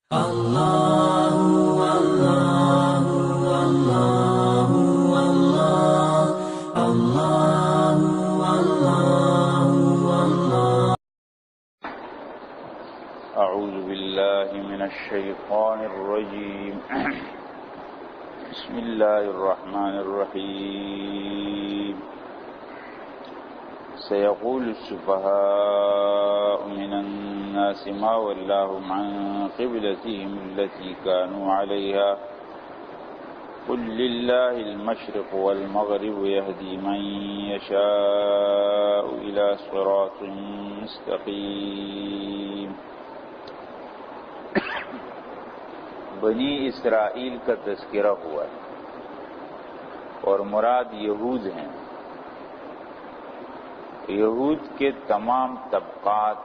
أعوذ بالله من الشيطان الرجيم بسم الله الرحمن الرحيم سيقول السفهاء من الناس ما ولاهم عن قبلتهم التي كانوا عليها قل لله المشرق والمغرب يهدي من يشاء إلى صراط مستقيم۔ بنی اسرائیل کا تذکرہ ہوا ہے اور مراد یہود ہیں۔ یہود کے تمام طبقات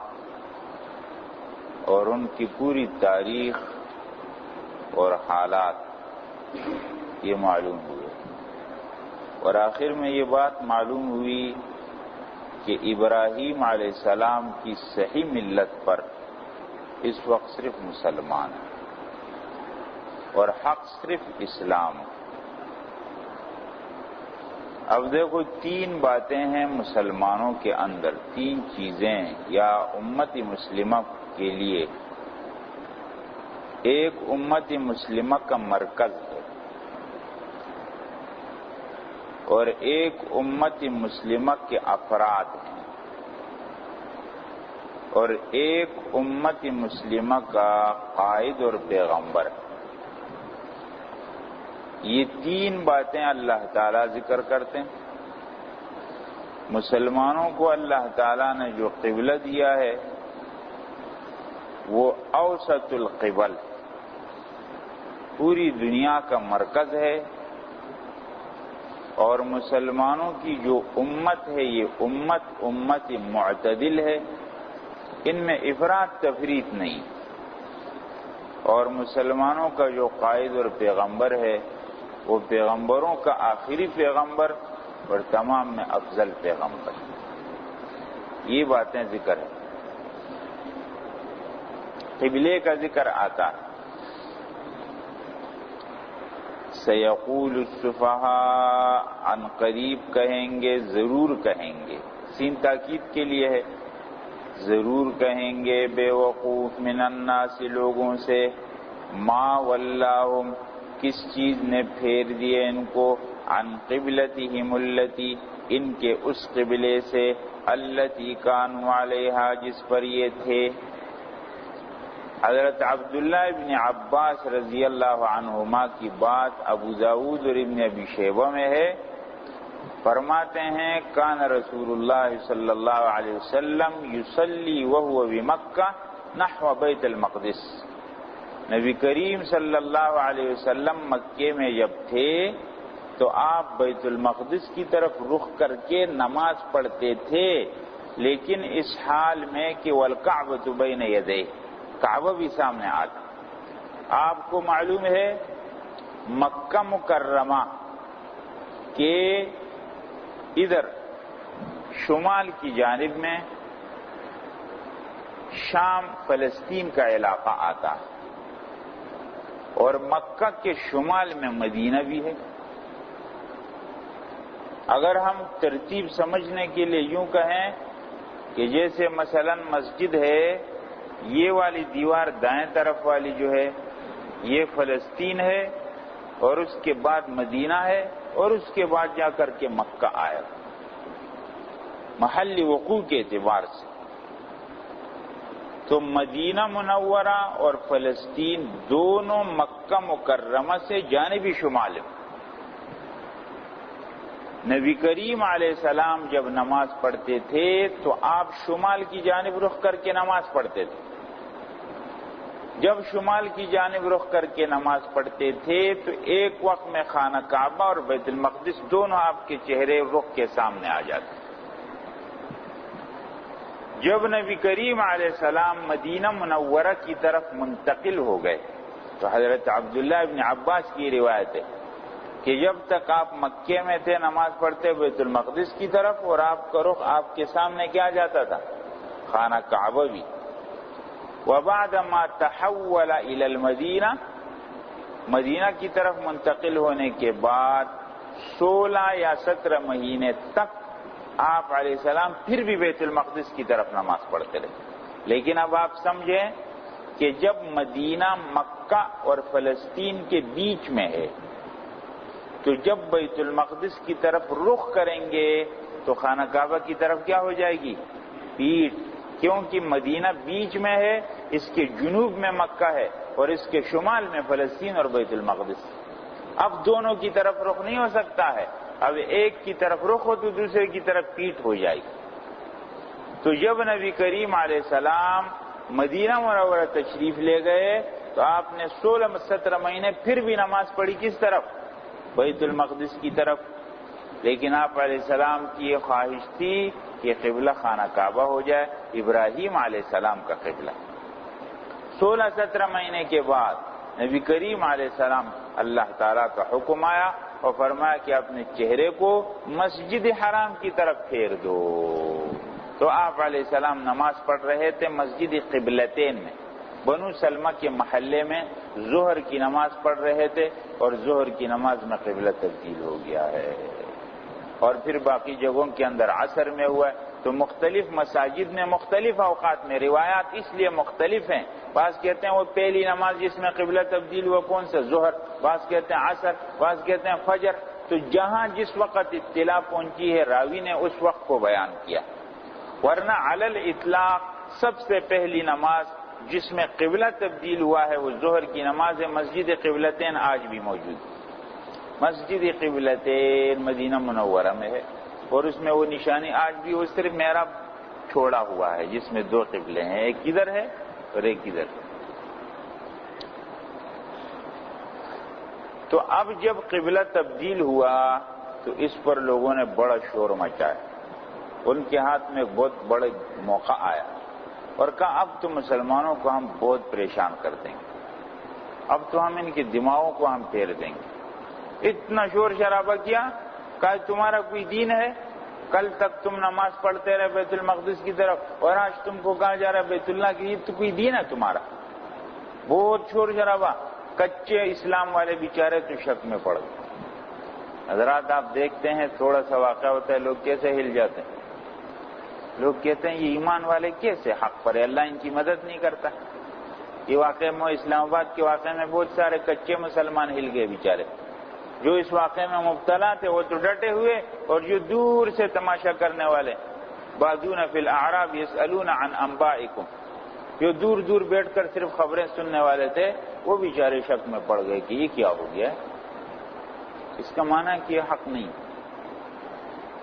اور ان کی پوری تاریخ اور حالات یہ معلوم ہوئے، اور آخر میں یہ بات معلوم ہوئی کہ ابراہیم علیہ السلام کی صحیح ملت پر اس وقت صرف مسلمان ہیں اور حق صرف اسلام۔ اب دیکھو، تین باتیں ہیں مسلمانوں کے اندر، تین چیزیں یا امت مسلمہ کے لیے۔ ایک امت مسلمہ کا مرکز ہے، اور ایک امت مسلمہ کے افراد ہیں، اور ایک امت مسلمہ کا قائد اور پیغمبر ہے۔ یہ تین باتیں اللہ تعالیٰ ذکر کرتے ہیں۔ مسلمانوں کو اللہ تعالیٰ نے جو قبلہ دیا ہے وہ اوسط القبل، پوری دنیا کا مرکز ہے، اور مسلمانوں کی جو امت ہے یہ امت معتدل ہے، ان میں افراط تفریط نہیں، اور مسلمانوں کا جو قائد اور پیغمبر ہے وہ پیغمبروں کا آخری پیغمبر اور تمام میں افضل پیغمبر۔ یہ باتیں ذکر ہے۔ قبلے کا ذکر آتا ہے، سیقول السفہاء، عن قریب کہیں گے، ضرور کہیں گے، سین تاکید کے لیے ہے، ضرور کہیں گے بے وقوف من الناس، لوگوں سے، ما ولاہم، کس چیز نے پھیر دیے ان کو، عن قبلتہم التی، ان کے اس قبلے سے، التی کانوا علیہا، جس پر یہ تھے۔ حضرت عبداللہ ابن عباس رضی اللہ عنہما کی بات ابو داؤد اور ابن ابی شیبہ میں ہے، فرماتے ہیں کان رسول اللہ صلی اللہ علیہ وسلم یصلی وہو بمکہ نحو بیت المقدس، نبی کریم صلی اللہ علیہ وسلم مکے میں جب تھے تو آپ بیت المقدس کی طرف رخ کر کے نماز پڑھتے تھے، لیکن اس حال میں کہ والکعبۃ بین یدیہ، کعبہ بھی سامنے آتا۔ آپ کو معلوم ہے مکہ مکرمہ کے ادھر شمال کی جانب میں شام فلسطین کا علاقہ آتا ہے، اور مکہ کے شمال میں مدینہ بھی ہے۔ اگر ہم ترتیب سمجھنے کے لیے یوں کہیں کہ جیسے مثلا مسجد ہے، یہ والی دیوار دائیں طرف والی جو ہے یہ فلسطین ہے، اور اس کے بعد مدینہ ہے، اور اس کے بعد جا کر کے مکہ آیا، محل وقوع کے اعتبار سے۔ تو مدینہ منورہ اور فلسطین دونوں مکہ مکرمہ سے جانبی شمال میں۔ نبی کریم علیہ السلام جب نماز پڑھتے تھے تو آپ شمال کی جانب رخ کر کے نماز پڑھتے تھے۔ جب شمال کی جانب رخ کر کے نماز پڑھتے تھے تو ایک وقت میں خانہ کعبہ اور بیت المقدس دونوں آپ کے چہرے رخ کے سامنے آ جاتے۔ جب نبی کریم علیہ السلام مدینہ منورہ کی طرف منتقل ہو گئے تو حضرت عبداللہ ابن عباس کی روایت ہے کہ جب تک آپ مکے میں تھے نماز پڑھتے بیت المقدس کی طرف، اور آپ کا رخ آپ کے سامنے کیا جاتا تھا، خانہ کعبہ بھی۔ وبعد ما تحول الى المدینہ، مدینہ کی طرف منتقل ہونے کے بعد 16 یا 17 مہینے تک آپ علیہ السلام پھر بھی بیت المقدس کی طرف نماز پڑھتے رہے. لیکن اب آپ سمجھیں کہ جب مدینہ مکہ اور فلسطین کے بیچ میں ہے تو جب بیت المقدس کی طرف رخ کریں گے تو خانہ کعبہ کی طرف کیا ہو جائے گی؟ پیٹھ. کیونکہ مدینہ بیچ میں ہے، اس کے جنوب میں مکہ ہے اور اس کے شمال میں فلسطین اور بیت المقدس. اب دونوں کی طرف رخ نہیں ہو سکتا ہے، اب ایک کی طرف رخ ہو تو دوسرے کی طرف پیٹھ ہو جائے گی. تو جب نبی کریم علیہ السلام مدینہ منورہ تشریف لے گئے تو آپ نے 16-17 مہینے پھر بھی نماز پڑھی کس طرف؟ بیت المقدس کی طرف. لیکن آپ علیہ السلام کی یہ خواہش تھی کہ قبلہ خانہ کعبہ ہو جائے، ابراہیم علیہ السلام کا قبلہ. 16-17 مہینے کے بعد نبی کریم علیہ السلام اللہ تعالیٰ کا حکم آیا اور فرمایا کہ اپنے چہرے کو مسجد حرام کی طرف پھیر دو. تو آپ علیہ السلام نماز پڑھ رہے تھے مسجد قبلتین میں، بنو سلمہ کے محلے میں ظہر کی نماز پڑھ رہے تھے اور ظہر کی نماز میں قبلہ تبدیل ہو گیا ہے. اور پھر باقی جگہوں کے اندر عصر میں ہوا ہے. تو مختلف مساجد میں مختلف اوقات میں روایات اس لیے مختلف ہیں. بعض کہتے ہیں وہ پہلی نماز جس میں قبلہ تبدیل ہوا کون سا؟ ظہر. بعض کہتے ہیں عصر، بعض کہتے ہیں فجر. تو جہاں جس وقت اطلاع پہنچی ہے راوی نے اس وقت کو بیان کیا. ورنہ علی الاطلاق سب سے پہلی نماز جس میں قبلہ تبدیل ہوا ہے وہ ظہر کی نماز ہے. مسجد قبلتین آج بھی موجود ہے. مسجد قبلتین مدینہ منورہ میں ہے اور اس میں وہ نشانی آج بھی وہ صرف محراب چھوڑا ہوا ہے جس میں 2 قبلے ہیں، ایک ادھر ہے اور ایک ادھر. تو اب جب قبلہ تبدیل ہوا تو اس پر لوگوں نے بڑا شور مچایا. ان کے ہاتھ میں ایک بہت بڑا موقع آیا اور کہا اب تو مسلمانوں کو ہم بہت پریشان کر دیں گے، اب تو ہم ان کے دماغوں کو ہم پھیر دیں گے. اتنا شور شرابہ کیا، کہا تمہارا کوئی دین ہے؟ کل تک تم نماز پڑھتے رہے بیت المقدس کی طرف اور آج تم کو کہا جا رہا ہے بیت اللہ کی، تو کوئی دین ہے تمہارا؟ بہت شور شرابہ. کچے اسلام والے بیچارے تو شک میں پڑ گئے. حضرات آپ دیکھتے ہیں تھوڑا سا واقعہ ہوتا ہے لوگ کیسے ہل جاتے ہیں. لوگ کہتے ہیں یہ ایمان والے کیسے حق پر ہے، اللہ ان کی مدد نہیں کرتا. یہ واقعے میں اسلام آباد کے واقعے میں بہت سارے کچے مسلمان ہل گئے بیچارے. جو اس واقعے میں مبتلا تھے وہ تو ڈٹے ہوئے اور جو دور سے تماشا کرنے والے بادون فی الاعراب یسألون عن انبائکم، جو دور دور بیٹھ کر صرف خبریں سننے والے تھے وہ بیچارے شک میں پڑ گئے کہ یہ کیا ہو گیا. اس کا معنی ہے کہ یہ حق نہیں.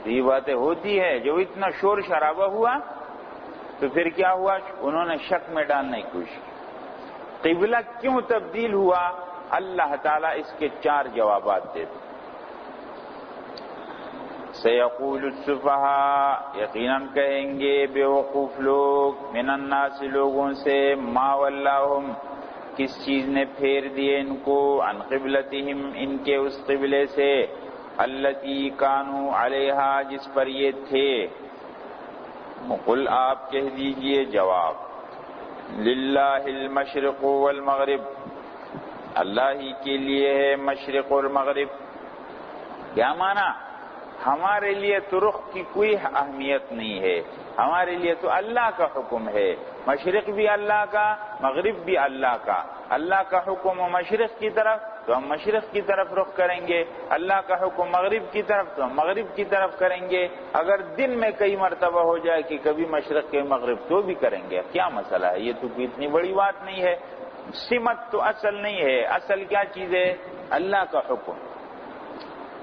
یہ باتیں ہوتی ہے. جو اتنا شور شرابہ ہوا تو پھر کیا ہوا؟ انہوں نے شک میں ڈالنے کی کوشش کی. قبلہ کیوں تبدیل ہوا؟ اللہ تعالیٰ اس کے 4 جوابات دیتے. سیقول السفہاء، یقیناً کہیں گے بے وقوف لوگ، من الناس، لوگوں سے، ما ولاہم، کس چیز نے پھیر دیے ان کو، عن قبلتہم، ان کے اس قبلے سے، التی کانوا علیہا، جس پر یہ تھے. قل آپ کہہ دیجئے جواب، للہ المشرق والمغرب، اللہ ہی کے لیے ہے مشرق اور مغرب. کیا معنی؟ ہمارے لیے تو رخ کی کوئی اہمیت نہیں ہے، ہمارے لیے تو اللہ کا حکم ہے. مشرق بھی اللہ کا، مغرب بھی اللہ کا. اللہ کا حکم مشرق کی طرف تو ہم مشرق کی طرف رخ کریں گے، اللہ کا حکم مغرب کی طرف تو ہم مغرب کی طرف کریں گے. اگر دن میں کئی مرتبہ ہو جائے کہ کبھی مشرق کے مغرب تو بھی کریں گے. کیا مسئلہ ہے؟ یہ تو کوئی اتنی بڑی بات نہیں ہے. سمت تو اصل نہیں ہے. اصل کیا چیز ہے؟ اللہ کا حکم.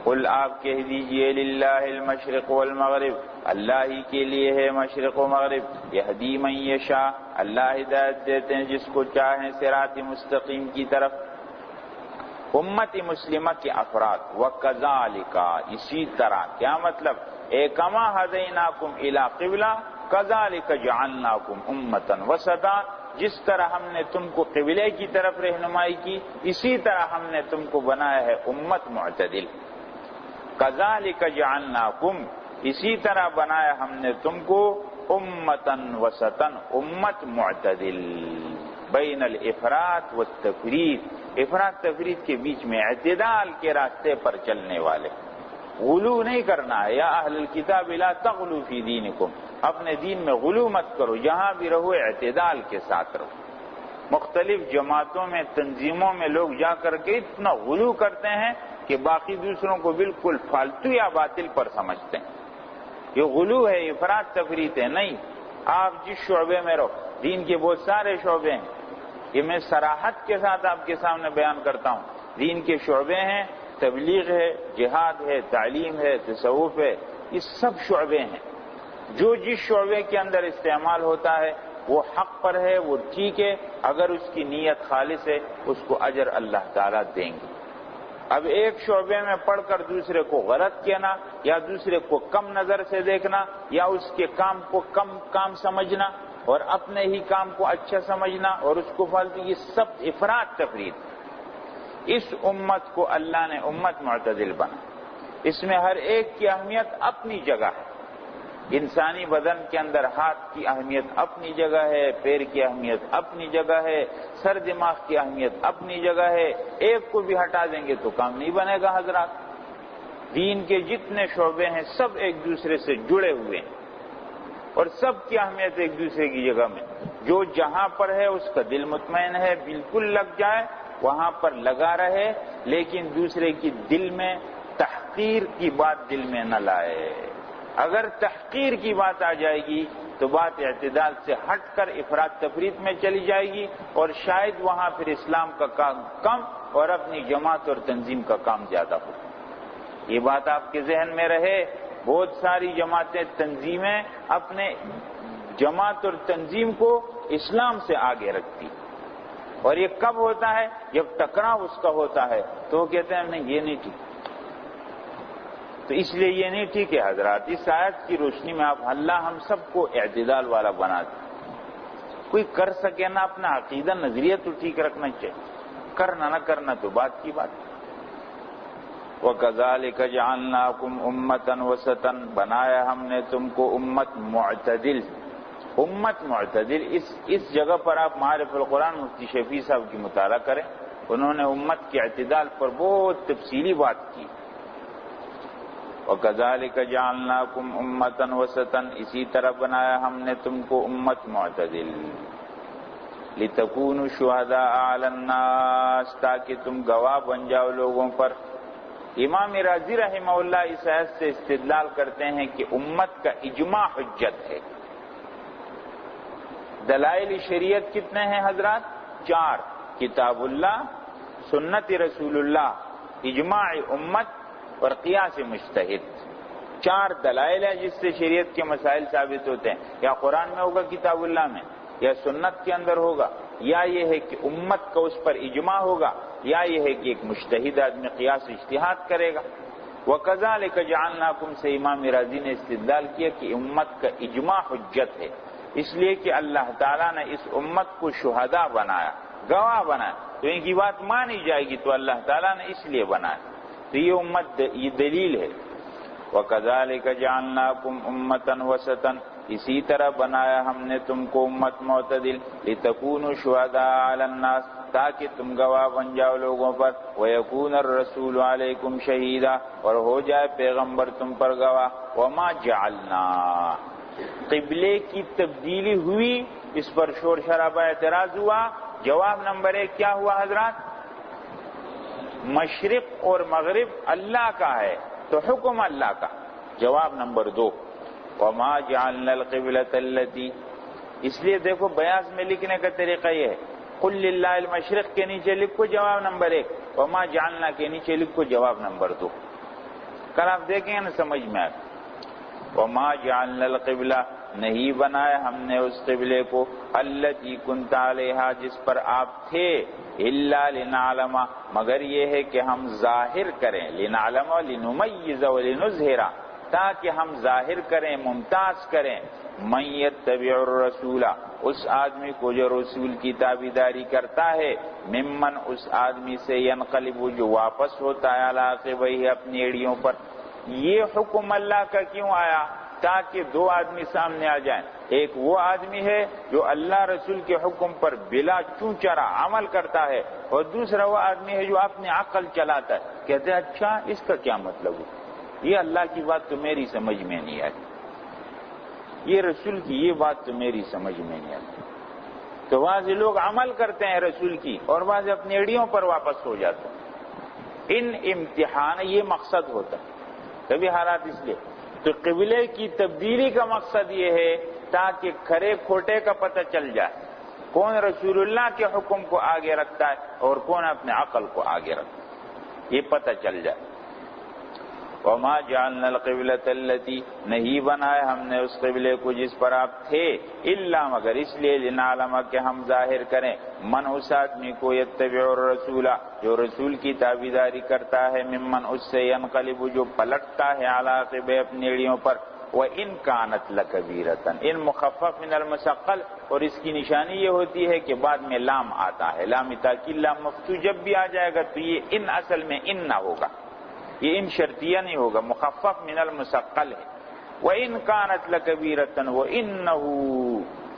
قل آپ کہہ دیجئے للہ المشرق والمغرب، اللہ ہی کے لیے ہے مشرق و مغرب. یہدی من یشاء، اللہ ہدایت دیتے ہیں جس کو چاہیں صراط مستقیم کی طرف. امت مسلمہ کے افراد وکذالک، اسی طرح. کیا مطلب؟ اے کما ہدیناکم الی قبلہ کذالک جعلناکم امۃ وسطا، جس طرح ہم نے تم کو قبلے کی طرف رہنمائی کی اسی طرح ہم نے تم کو بنایا ہے امت معتدل. کذالک جعلناکم، اسی طرح بنایا ہم نے تم کو امتن وسطن، امت معتدل، بین الافراط والتفریط، افراط تفریط کے بیچ میں، اعتدال کے راستے پر چلنے والے۔ غلو نہیں کرنا ہے، یا اہل الکتاب لا تغلو فی دینکم، اپنے دین میں غلو مت کرو، جہاں بھی رہو اعتدال کے ساتھ رہو۔ مختلف جماعتوں میں، تنظیموں میں لوگ جا کر کے اتنا غلو کرتے ہیں کہ باقی دوسروں کو بالکل فالتو یا باطل پر سمجھتے ہیں۔ یہ غلو ہے، افراط تفریط ہے۔ نہیں، آپ جس شعبے میں رہو، دین کے بہت سارے شعبے ہیں، یہ میں صراحت کے ساتھ آپ کے سامنے بیان کرتا ہوں، دین کے شعبے ہیں، تبلیغ ہے، جہاد ہے، تعلیم ہے، تصوف ہے، یہ سب شعبے ہیں۔ جو جس شعبے کے اندر استعمال ہوتا ہے وہ حق پر ہے، وہ ٹھیک ہے، اگر اس کی نیت خالص ہے اس کو اجر اللہ تعالیٰ دیں گے۔ اب ایک شعبے میں پڑھ کر دوسرے کو غلط کہنا، یا دوسرے کو کم نظر سے دیکھنا، یا اس کے کام کو کم کام سمجھنا اور اپنے ہی کام کو اچھا سمجھنا اور اس کو فالتو، یہ سب افراط تفریط۔ اس امت کو اللہ نے امت معتدل بنا، اس میں ہر ایک کی اہمیت اپنی جگہ ہے۔ انسانی بدن کے اندر ہاتھ کی اہمیت اپنی جگہ ہے، پیر کی اہمیت اپنی جگہ ہے، سر دماغ کی اہمیت اپنی جگہ ہے۔ ایک کو بھی ہٹا دیں گے تو کام نہیں بنے گا حضرات۔ دین کے جتنے شعبے ہیں سب ایک دوسرے سے جڑے ہوئے ہیں اور سب کی اہمیت ایک دوسرے کی جگہ میں۔ جو جہاں پر ہے اس کا دل مطمئن ہے، بالکل لگ جائے وہاں پر لگا رہے، لیکن دوسرے کی دل میں تحقیر کی بات دل میں نہ لائے۔ اگر تحقیر کی بات آ جائے گی تو بات اعتدال سے ہٹ کر افراط تفریط میں چلی جائے گی، اور شاید وہاں پھر اسلام کا کام کم اور اپنی جماعت اور تنظیم کا کام زیادہ ہو۔ یہ بات آپ کے ذہن میں رہے، بہت ساری جماعتیں، تنظیمیں اپنے جماعت اور تنظیم کو اسلام سے آگے رکھتی، اور یہ کب ہوتا ہے؟ جب ٹکراؤ اس کا ہوتا ہے تو وہ کہتے ہیں نہیں یہ نہیں ٹھیک۔ تو اس لیے یہ نہیں ٹھیک ہے حضرات۔ اس آیت کی روشنی میں آپ اللہ ہم سب کو اعتدال والا بنا دیں۔ کوئی کر سکے نہ، اپنا عقیدہ نظریہ تو ٹھیک رکھنا چاہیے، کرنا نہ کرنا تو بات کی بات۔ وَكَذَلِكَ جَعَلْنَاكُمْ أُمَّةً وَسَطًا، بنایا ہم نے تم کو امت معتدل۔ امت معتدل، اس جگہ پر آپ معارف القرآن مفتی شفیع صاحب کی مطالعہ کریں، انہوں نے امت کے اعتدال پر بہت تفصیلی بات کی۔ وَكَذَلِكَ جَعَلْنَاكُمْ أُمَّةً وَسَطًا، اسی طرح بنایا ہم نے تم کو امت معتدل، لِتَكُونُوا شُهَدَاءَ عَلَى النَّاسِ، تاکہ تم گواہ بن جاؤ لوگوں پر۔ امام رازی رحمہ اللہ اس آیت سے استدلال کرتے ہیں کہ امت کا اجماع حجت ہے۔ دلائل شریعت کتنے ہیں حضرات؟ 4، کتاب اللہ، سنت رسول اللہ، اجماع امت اور قیاس مجتہد۔ 4 دلائل ہیں جس سے شریعت کے مسائل ثابت ہوتے ہیں، یا قرآن میں ہوگا، کتاب اللہ میں، یا سنت کے اندر ہوگا، یا یہ ہے کہ امت کا اس پر اجماع ہوگا، یا یہ ہے کہ ایک مجتہد آدمی قیاس اجتہاد کرے گا۔ وَكَذَلِكَ جَعَلْنَاكُمْ سے امام رازی نے استدلال کیا کہ امت کا اجماع حجت ہے، اس لیے کہ اللہ تعالیٰ نے اس امت کو شہداء بنایا، گواہ بنایا، تو ان کی بات مانی جائے گی تو اللہ تعالیٰ نے اس لیے بنایا۔ تو یہ امت، یہ دلیل ہے۔ وَكَذَلِكَ جَعَلْنَاكُمْ أُمَّةً وَسَطًا، اسی طرح بنایا ہم نے تم کو امت معتدل، لِتَكُونُوا شُهَدَاءَ عَلَى النَّاسِ، تاکہ تم گواہ بن جاؤ لوگوں پر، وَيَكُونَ الرَّسُولُ عَلَيْكُمْ شَهِيدًا، اور ہو جائے پیغمبر تم پر گواہ۔ وَمَا جَعَلْنَا، قبلے کی تبدیلی ہوئی، اس پر شور شرابہ اعتراض ہوا، جواب نمبر 1 کیا ہوا حضرات؟ مشرق اور مغرب اللہ کا ہے تو حکم اللہ کا۔ جواب نمبر 2، وَمَا جَعَلْنَا الْقِبْلَةَ الَّتِي، اس لیے دیکھو بیاض میں لکھنے کا طریقہ یہ ہے، قُلْ لِلَّهِ الْمَشْرِقِ کے نیچے لکھو جواب نمبر 1، وَمَا جَعَلْنَا کے نیچے لکھو جواب نمبر 2۔ کل آپ دیکھیں گے نا سمجھ میں آئے۔ وَمَا جَعَلْنَا الْقِبْلَةَ، نہیں بنایا ہم نے اس قبلے کو، الَّتِي كُنْتَ عَلَيْهَا، جس پر آپ تھے، إِلَّا لِنَعْلَمَ، مگر یہ ہے کہ ہم ظاہر کریں، لِنَعْلَمَ لِنُمَيِّزَ وَلِنُظْهِرَ، تاکہ ہم ظاہر کریں، ممتاز کریں، مَن يَتَّبِعُ الرَّسُولَ، اس آدمی کو جو رسول کی تابعداری کرتا ہے، ممن، اس آدمی سے، ينقلب، جو واپس ہوتا ہے، علی عقبیہ، اپنی ایڑیوں پر۔ یہ حکم اللہ کا کیوں آیا؟ تاکہ دو آدمی سامنے آ جائیں، ایک وہ آدمی ہے جو اللہ رسول کے حکم پر بلا چوں چرا عمل کرتا ہے، اور دوسرا وہ آدمی ہے جو اپنی عقل چلاتا ہے، کہتے ہیں اچھا اس کا کیا مطلب ہے، یہ اللہ کی بات تو میری سمجھ میں نہیں آئی، یہ رسول کی یہ بات تو میری سمجھ میں نہیں آتی۔ تو بعض لوگ عمل کرتے ہیں رسول کی اور بعض اپنی ایڑیوں پر واپس ہو جاتے ہیں۔ ان امتحان یہ مقصد ہوتا ہے، کبھی حالات اس لیے تو قبلے کی تبدیلی کا مقصد یہ ہے تاکہ کھرے کھوٹے کا پتہ چل جائے، کون رسول اللہ کے حکم کو آگے رکھتا ہے اور کون اپنے عقل کو آگے رکھتا ہے، یہ پتہ چل جائے۔ وما جعلنا القبلۃ التي نہیں بنائے ہم نے اس قبلے کو جس پر آپ تھے، الا مگر اس لیے لنعلم کہ ہم ظاہر کریں من اس آدمی کو یتبع الرسول جو رسول کی تابعداری کرتا ہے، ممن اس سے ینقلب جو پلٹتا ہے علی عقبیہ اپنی ایڑیوں پر، وَإِن كَانَتْ لَكَبِيرَةً ان مخفف من المثقل، اور اس کی نشانی یہ ہوتی ہے کہ بعد میں لام آتا ہے، لام تاکید لام مفتوح جب بھی آ جائے گا تو یہ ان اصل میں ان نہ ہوگا، یہ ان شرطیہ نہیں ہوگا، مخفف من المثقل ہے۔ وَإِن كَانَتْ لَكَبِيرَةً وَإِنَّهُ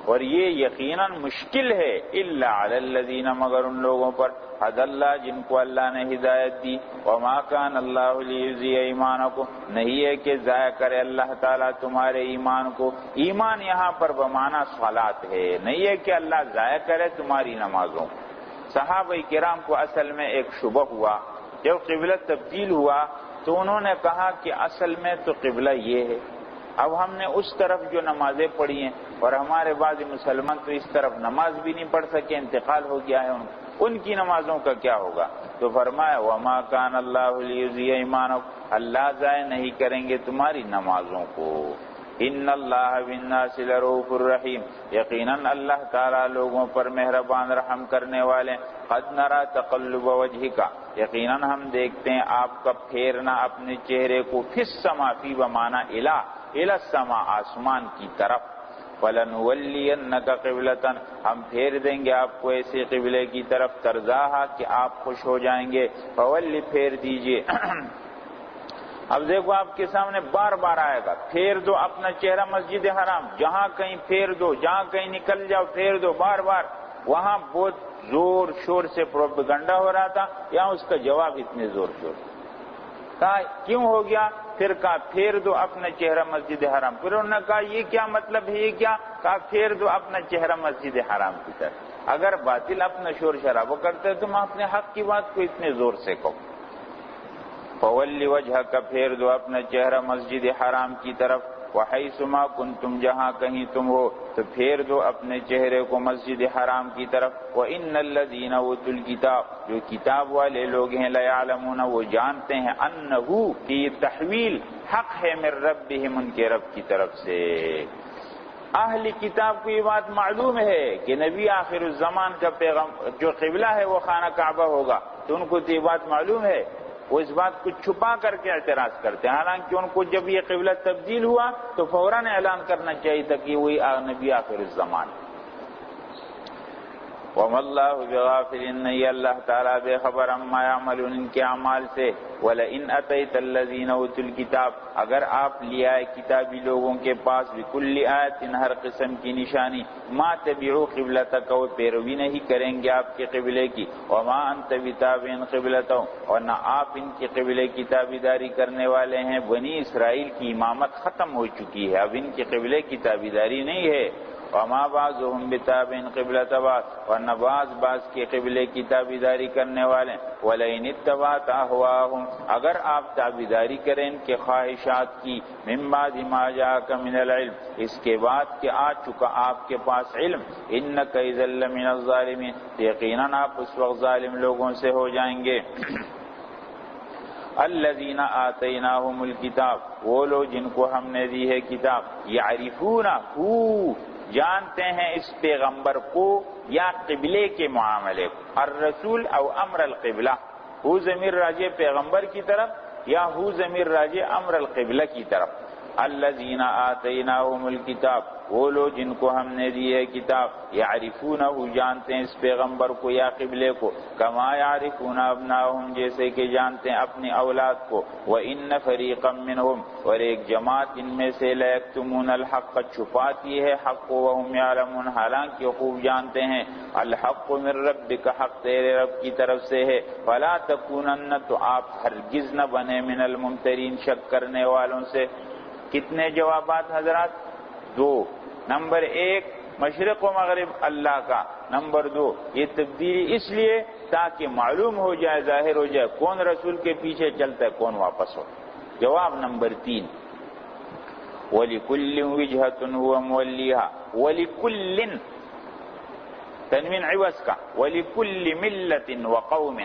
اور یہ یقیناً مشکل ہے، إِلَّا عَلَى الَّذِينَ مگر ان لوگوں پر حد اللہ جن کو اللہ نے ہدایت دی، وَمَا كَانَ اللَّهُ لِيُضِيعَ إِيمَانَكُمْ نہیں ہے کہ ضائع کرے اللہ تعالیٰ تمہارے ایمان کو، ایمان یہاں پر بمعنی صلاۃ ہے، نہیں ہے کہ اللہ ضائع کرے تمہاری نمازوں۔ صحابہ کرام کو اصل میں ایک شبہ ہوا، جب قبلہ تبدیل ہوا تو انہوں نے کہا کہ اصل میں تو قبلہ یہ ہے، اب ہم نے اس طرف جو نمازیں پڑھی ہیں اور ہمارے بعض مسلمان تو اس طرف نماز بھی نہیں پڑھ سکے، انتقال ہو گیا ہے ان کی نمازوں کا کیا ہوگا؟ تو فرمایا وَمَا كَانَ اللَّهُ لِيُضِيعَ إِيمَانَكُمْ اللہ ضائع نہیں کریں گے تمہاری نمازوں کو۔ ان اللہ بالناس لرؤوف الرحیم یقیناً اللہ تعالیٰ لوگوں پر مہربان رحم کرنے والے۔ قد نرى تقلب وجهك یقیناً ہم دیکھتے ہیں آپ کا پھیرنا اپنے چہرے کو، فی السماء فی بمعنی الی السماء آسمان کی طرف، فَلَنُوَلِّيَنَّكَ قِبْلَةً ہم پھیر دیں گے آپ کو ایسے قبلے کی طرف ترضاها کہ آپ خوش ہو جائیں گے، فَوَلِّ پھیر دیجئے۔ اب دیکھو آپ کے سامنے بار بار آئے گا، پھیر دو اپنا چہرہ مسجد حرام، جہاں کہیں پھیر دو، جہاں کہیں نکل جاؤ پھیر دو، بار بار۔ وہاں بہت زور شور سے پروپیگنڈا ہو رہا تھا، یہاں اس کا جواب اتنے زور شور کہا کیوں ہو گیا؟ پھر کہا پھیر دو اپنا چہرہ مسجد حرام، پھر انہوں نے کہا یہ کیا مطلب ہے، یہ کیا؟ کہا پھیر دو اپنا چہرہ مسجد حرام کی طرف۔ اگر باطل اپنا شور شرابہ کرتے تم اپنے حق کی بات کو اتنے زور سے کہو۔ فَوَلِّ وَجْهَكَ پھیر دو اپنا چہرہ مسجد حرام کی طرف، وَحَيْثُ مَا كُنْتُمْ جہاں کہیں تم ہو تو پھیر دو اپنے چہرے کو مسجد حرام کی طرف۔ وَإِنَّ الَّذِينَ أُوتُوا الْكِتَابَ جو کتاب والے لوگ ہیں، لَيَعْلَمُونَ وہ جانتے ہیں، أَنَّهُ کہ یہ تحویل حق ہے من ربهم ان کے رب کی طرف سے۔ اہل کتاب کو یہ بات معلوم ہے کہ نبی آخر الزمان کا پیغام جو قبلہ ہے وہ خانہ کعبہ ہوگا، تو ان کو تو یہ بات معلوم ہے، وہ اس بات کو چھپا کر کے اعتراض کرتے ہیں، حالانکہ ان کو جب یہ قبلہ تبدیل ہوا تو فوراً اعلان کرنا چاہیے تھا کہ وہی نبی آخر الزمان۔ وَمَا اللَّهُ بِغَافِلٍ نہیں اللہ تعالیٰ بے خبر عما يعملون ان کے اعمال سے۔ وَلَئِنْ أَتَيْتَ الَّذِينَ أُوتُوا الْكِتَابَ اگر آپ لے آئے کتابی لوگوں کے پاس بِكُلِّ آیَةٍ ہر قسم کی نشانی، مَا تَبِعُوا قِبْلَتَكَ وہ پیروی نہیں کریں گے آپ کے قبلے کی، وَمَا أَنْتَ بِتَابِعٍ قِبْلَتَهُمْ اور نہ آپ ان کے قبلے کی تابعداری کرنے والے ہیں۔ بنی اسرائیل کی امامت ختم ہو چکی ہے، اب ان کے قبلے کی تابعداری نہیں ہے۔ وَمَا بَعْضُهُمْ بِتَابِعٍ قِبْلَةَ بَعْضٍ اور نہ بعض کے قبلے کی تابعداری کرنے والے۔ وَلَئِنِ اتَّبَعْتَ أَهْوَاءَهُمْ اگر آپ تابعداری کریں ان کے خواہشات کی، مِن بَعْدِ مَا جَاءَكَ مِنَ الْعِلْمِ اس کے بعد کہ آ چکا آپ کے پاس علم، إِنَّكَ إِذًا لَّمِنَ الظَّالِمِينَ یقیناً آپ اس وقت ظالم لوگوں سے ہو جائیں گے۔ الذین آتیناہم الکتاب وہ لوگ جن کو ہم نے دی ہے کتاب، یعرفونہ جانتے ہیں اس پیغمبر کو یا قبلے کے معاملے کو، الرسول او امر القبلہ، ہو ضمیر راجع پیغمبر کی طرف یا ہو ضمیر راجع امر القبلہ کی طرف۔ الذین آتیناہم الکتاب وہ لوگ جن کو ہم نے دی ہے کتاب، یعرفونہ جانتے ہیں اس پیغمبر کو یا قبلے کو، کما یعرفون ابناءہم جیسے کہ جانتے ہیں اپنی اولاد کو، وَإِنَّ فَرِيقًا مِّنْهُمْ اور ایک جماعت ان میں سے لَيَكْتُمُونَ الْحَقَّ چھپاتی ہے حق کو، وَهُمْ يَعْلَمُونَ حالانکہ خوب جانتے ہیں، الحق من ربک حق تیرے رب کی طرف سے ہے، فَلَا تَكُونَنَّ تو آپ ہرگز نہ بنے من الممترین شک کرنے والوں سے۔ کتنے جوابات حضرات؟ دو۔ نمبر ایک مشرق و مغرب اللہ کا، نمبر دو یہ تبدیلی اس لیے تاکہ معلوم ہو جائے، ظاہر ہو جائے کون رسول کے پیچھے چلتا ہے کون واپس ہو۔ جواب نمبر تین وَلِكُلٍّ وِجْهَةٌ هُوَ مُوَلِّيهَا، وَلِكُلٍّ تنوین عوض کا، وَلِكُلِّ مِلَّةٍ وَقَوْمٍ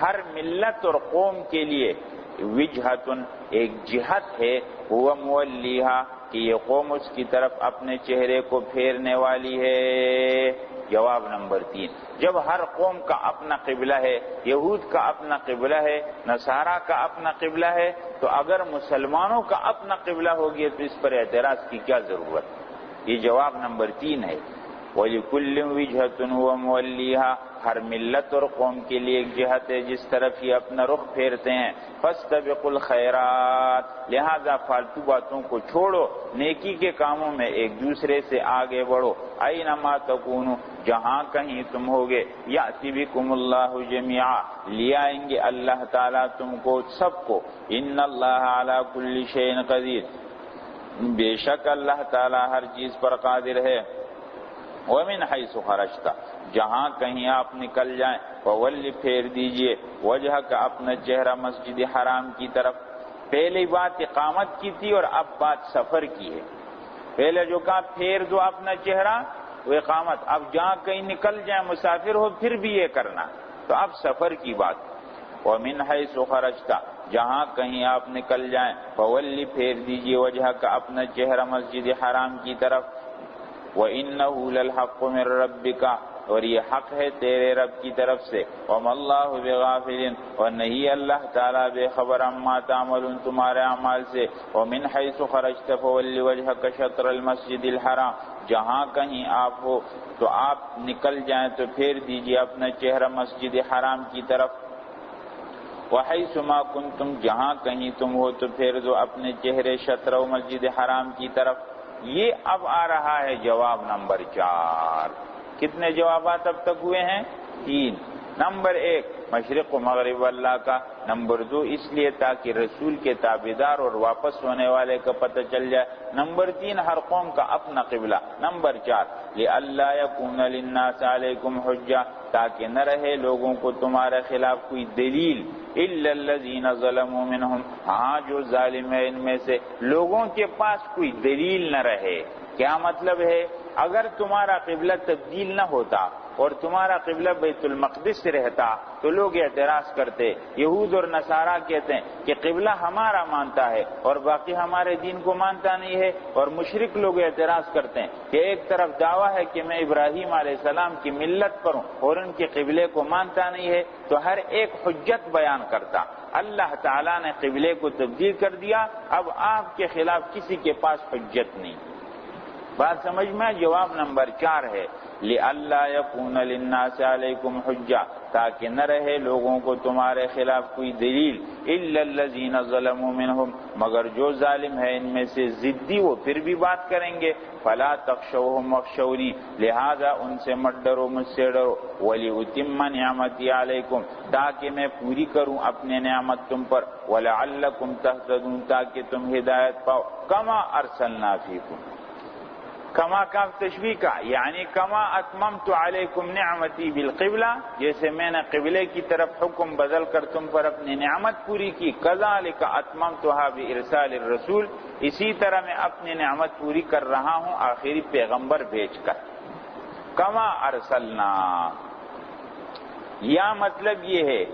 ہر ملت اور قوم کے لیے، وجہتن ایک جہت ہے، ہوا مولیہا کہ یہ قوم اس کی طرف اپنے چہرے کو پھیرنے والی ہے۔ جواب نمبر تین جب ہر قوم کا اپنا قبلہ ہے، یہود کا اپنا قبلہ ہے، نصارہ کا اپنا قبلہ ہے، تو اگر مسلمانوں کا اپنا قبلہ ہو گیا تو اس پر اعتراض کی کیا ضرورت؟ یہ جواب نمبر تین ہے۔ وَلِكُلٍّ وِجْهَةٌ هُوَ مُوَلِّيهَا ہر ملت اور قوم کے لیے ایک جہت ہے جس طرف یہ اپنا رخ پھیرتے ہیں۔ فَاسْتَبِقُوا الْخَيْرَاتِ لہذا فالتو باتوں کو چھوڑو، نیکی کے کاموں میں ایک دوسرے سے آگے بڑھو۔ اَيْنَمَا تَكُونُوا جہاں کہیں تم ہوگے، يَأْتِ بِكُمُ اللَّهُ جَمِيعًا لے آئیں گے اللہ تعالیٰ تم کو سب کو۔ إِنَّ اللَّهَ عَلَى كُلِّ شَيْءٍ قَدِيرٌ بے شک اللہ تعالیٰ ہر چیز پر قادر ہے۔ وَمِنْ حَيْثُ خَرَجْتَ جہاں کہیں آپ نکل جائیں، فَوَلِّ پھیر دیجئے وجہ کا اپنا چہرہ مسجد حرام کی طرف۔ پہلی بات اقامت کی تھی اور اب بات سفر کی ہے۔ پہلے جو کہا پھیر دو اپنا چہرہ وہ اقامت، اب جہاں کہیں نکل جائیں مسافر ہو پھر بھی یہ کرنا، تو اب سفر کی بات۔ وَمِنْ حَيْثُ خَرَجْتَ جہاں کہیں آپ نکل جائیں، فَوَلِّ پھیر دیجئے وجہ کا اپنا چہرہ مسجد حرام کی طرف۔ وَإِنَّهُ لَلْحَقُّ مِن رَبِّكَ اور یہ حق ہے تیرے رب کی طرف سے۔ وَمَا اللَّهُ بِغَافِلٍ اور نہیں اللہ تعالیٰ بے خبر عَمَّا تَعْمَلُونَ تمہارے اعمال سے۔ وَمِنْ حَيْثُ خَرَجْتَ فَوَلِّ وَجْهَكَ شَطْرَ الْمَسْجِدِ الْحَرَامِ جہاں کہیں آپ ہو تو آپ نکل جائیں تو پھیر دیجئے اپنا چہرہ مسجد حرام کی طرف۔ وَحَيْثُ مَا كُنْتُمْ جہاں کہیں تم ہو تو پھیر دو اپنے چہرے شطر و مسجد حرام کی طرف۔ یہ اب آ رہا ہے جواب نمبر چار۔ کتنے جوابات اب تک ہوئے ہیں؟ تین۔ نمبر ایک مشرق و مغرب اللہ کا، نمبر دو اس لیے تاکہ رسول کے تابعدار اور واپس ہونے والے کا پتہ چل جائے، نمبر تین ہر قوم کا اپنا قبلہ، نمبر چار لِأَلَّا يَكُونَ لِلنَّاسِ عَلَيْكُمْ حُجَّةٌ تاکہ نہ رہے لوگوں کو تمہارے خلاف کوئی دلیل، إِلَّا الَّذِينَ ظَلَمُوا مِنْهُمْ ہاں جو ظالم ہے ان میں سے لوگوں کے پاس کوئی دلیل نہ رہے۔ کیا مطلب ہے؟ اگر تمہارا قبلہ تبدیل نہ ہوتا اور تمہارا قبلہ بیت المقدس سے رہتا تو لوگ اعتراض کرتے، یہود اور نصارہ کہتے ہیں کہ قبلہ ہمارا مانتا ہے اور باقی ہمارے دین کو مانتا نہیں ہے، اور مشرک لوگ اعتراض کرتے ہیں کہ ایک طرف دعویٰ ہے کہ میں ابراہیم علیہ السلام کی ملت پر ہوں اور ان کے قبلے کو مانتا نہیں ہے، تو ہر ایک حجت بیان کرتا۔ اللہ تعالیٰ نے قبلے کو تبدیل کر دیا، اب آپ کے خلاف کسی کے پاس حجت نہیں۔ بات سمجھ میں؟ جواب نمبر چار ہے لِأَلَّا يَكُونَ لِلنَّاسِ عَلَيْكُمْ حُجَّةٌ تاکہ نہ رہے لوگوں کو تمہارے خلاف کوئی دلیل، إِلَّا الَّذِينَ ظَلَمُوا مِنْهُمْ مگر جو ظالم ہے ان میں سے ضدی وہ پھر بھی بات کریں گے، فَلَا تَخْشَوْهُمْ وَاخْشَوْنِي لہذا ان سے مت ڈرو مجھ سے ڈرو، وَلِأُتِمَّ نِعْمَتِي عَلَيْكُمْ تاکہ میں پوری کروں اپنے نعمت تم پر، وَلَعَلَّكُمْ تَهْتَدُونَ تاکہ تم ہدایت پاؤ، كَمَا أَرْسَلْنَا فِيكُمْ کما کا تشبیہ کا یعنی کما اتممت علیکم نعمتی بالقبلہ جیسے میں نے قبلے کی طرف حکم بدل کر تم پر اپنی نعمت پوری کی، کذالک اتممتها بارسال الرسول اسی طرح میں اپنی نعمت پوری کر رہا ہوں آخری پیغمبر بھیج کر۔ کما ارسلنا یا مطلب یہ ہے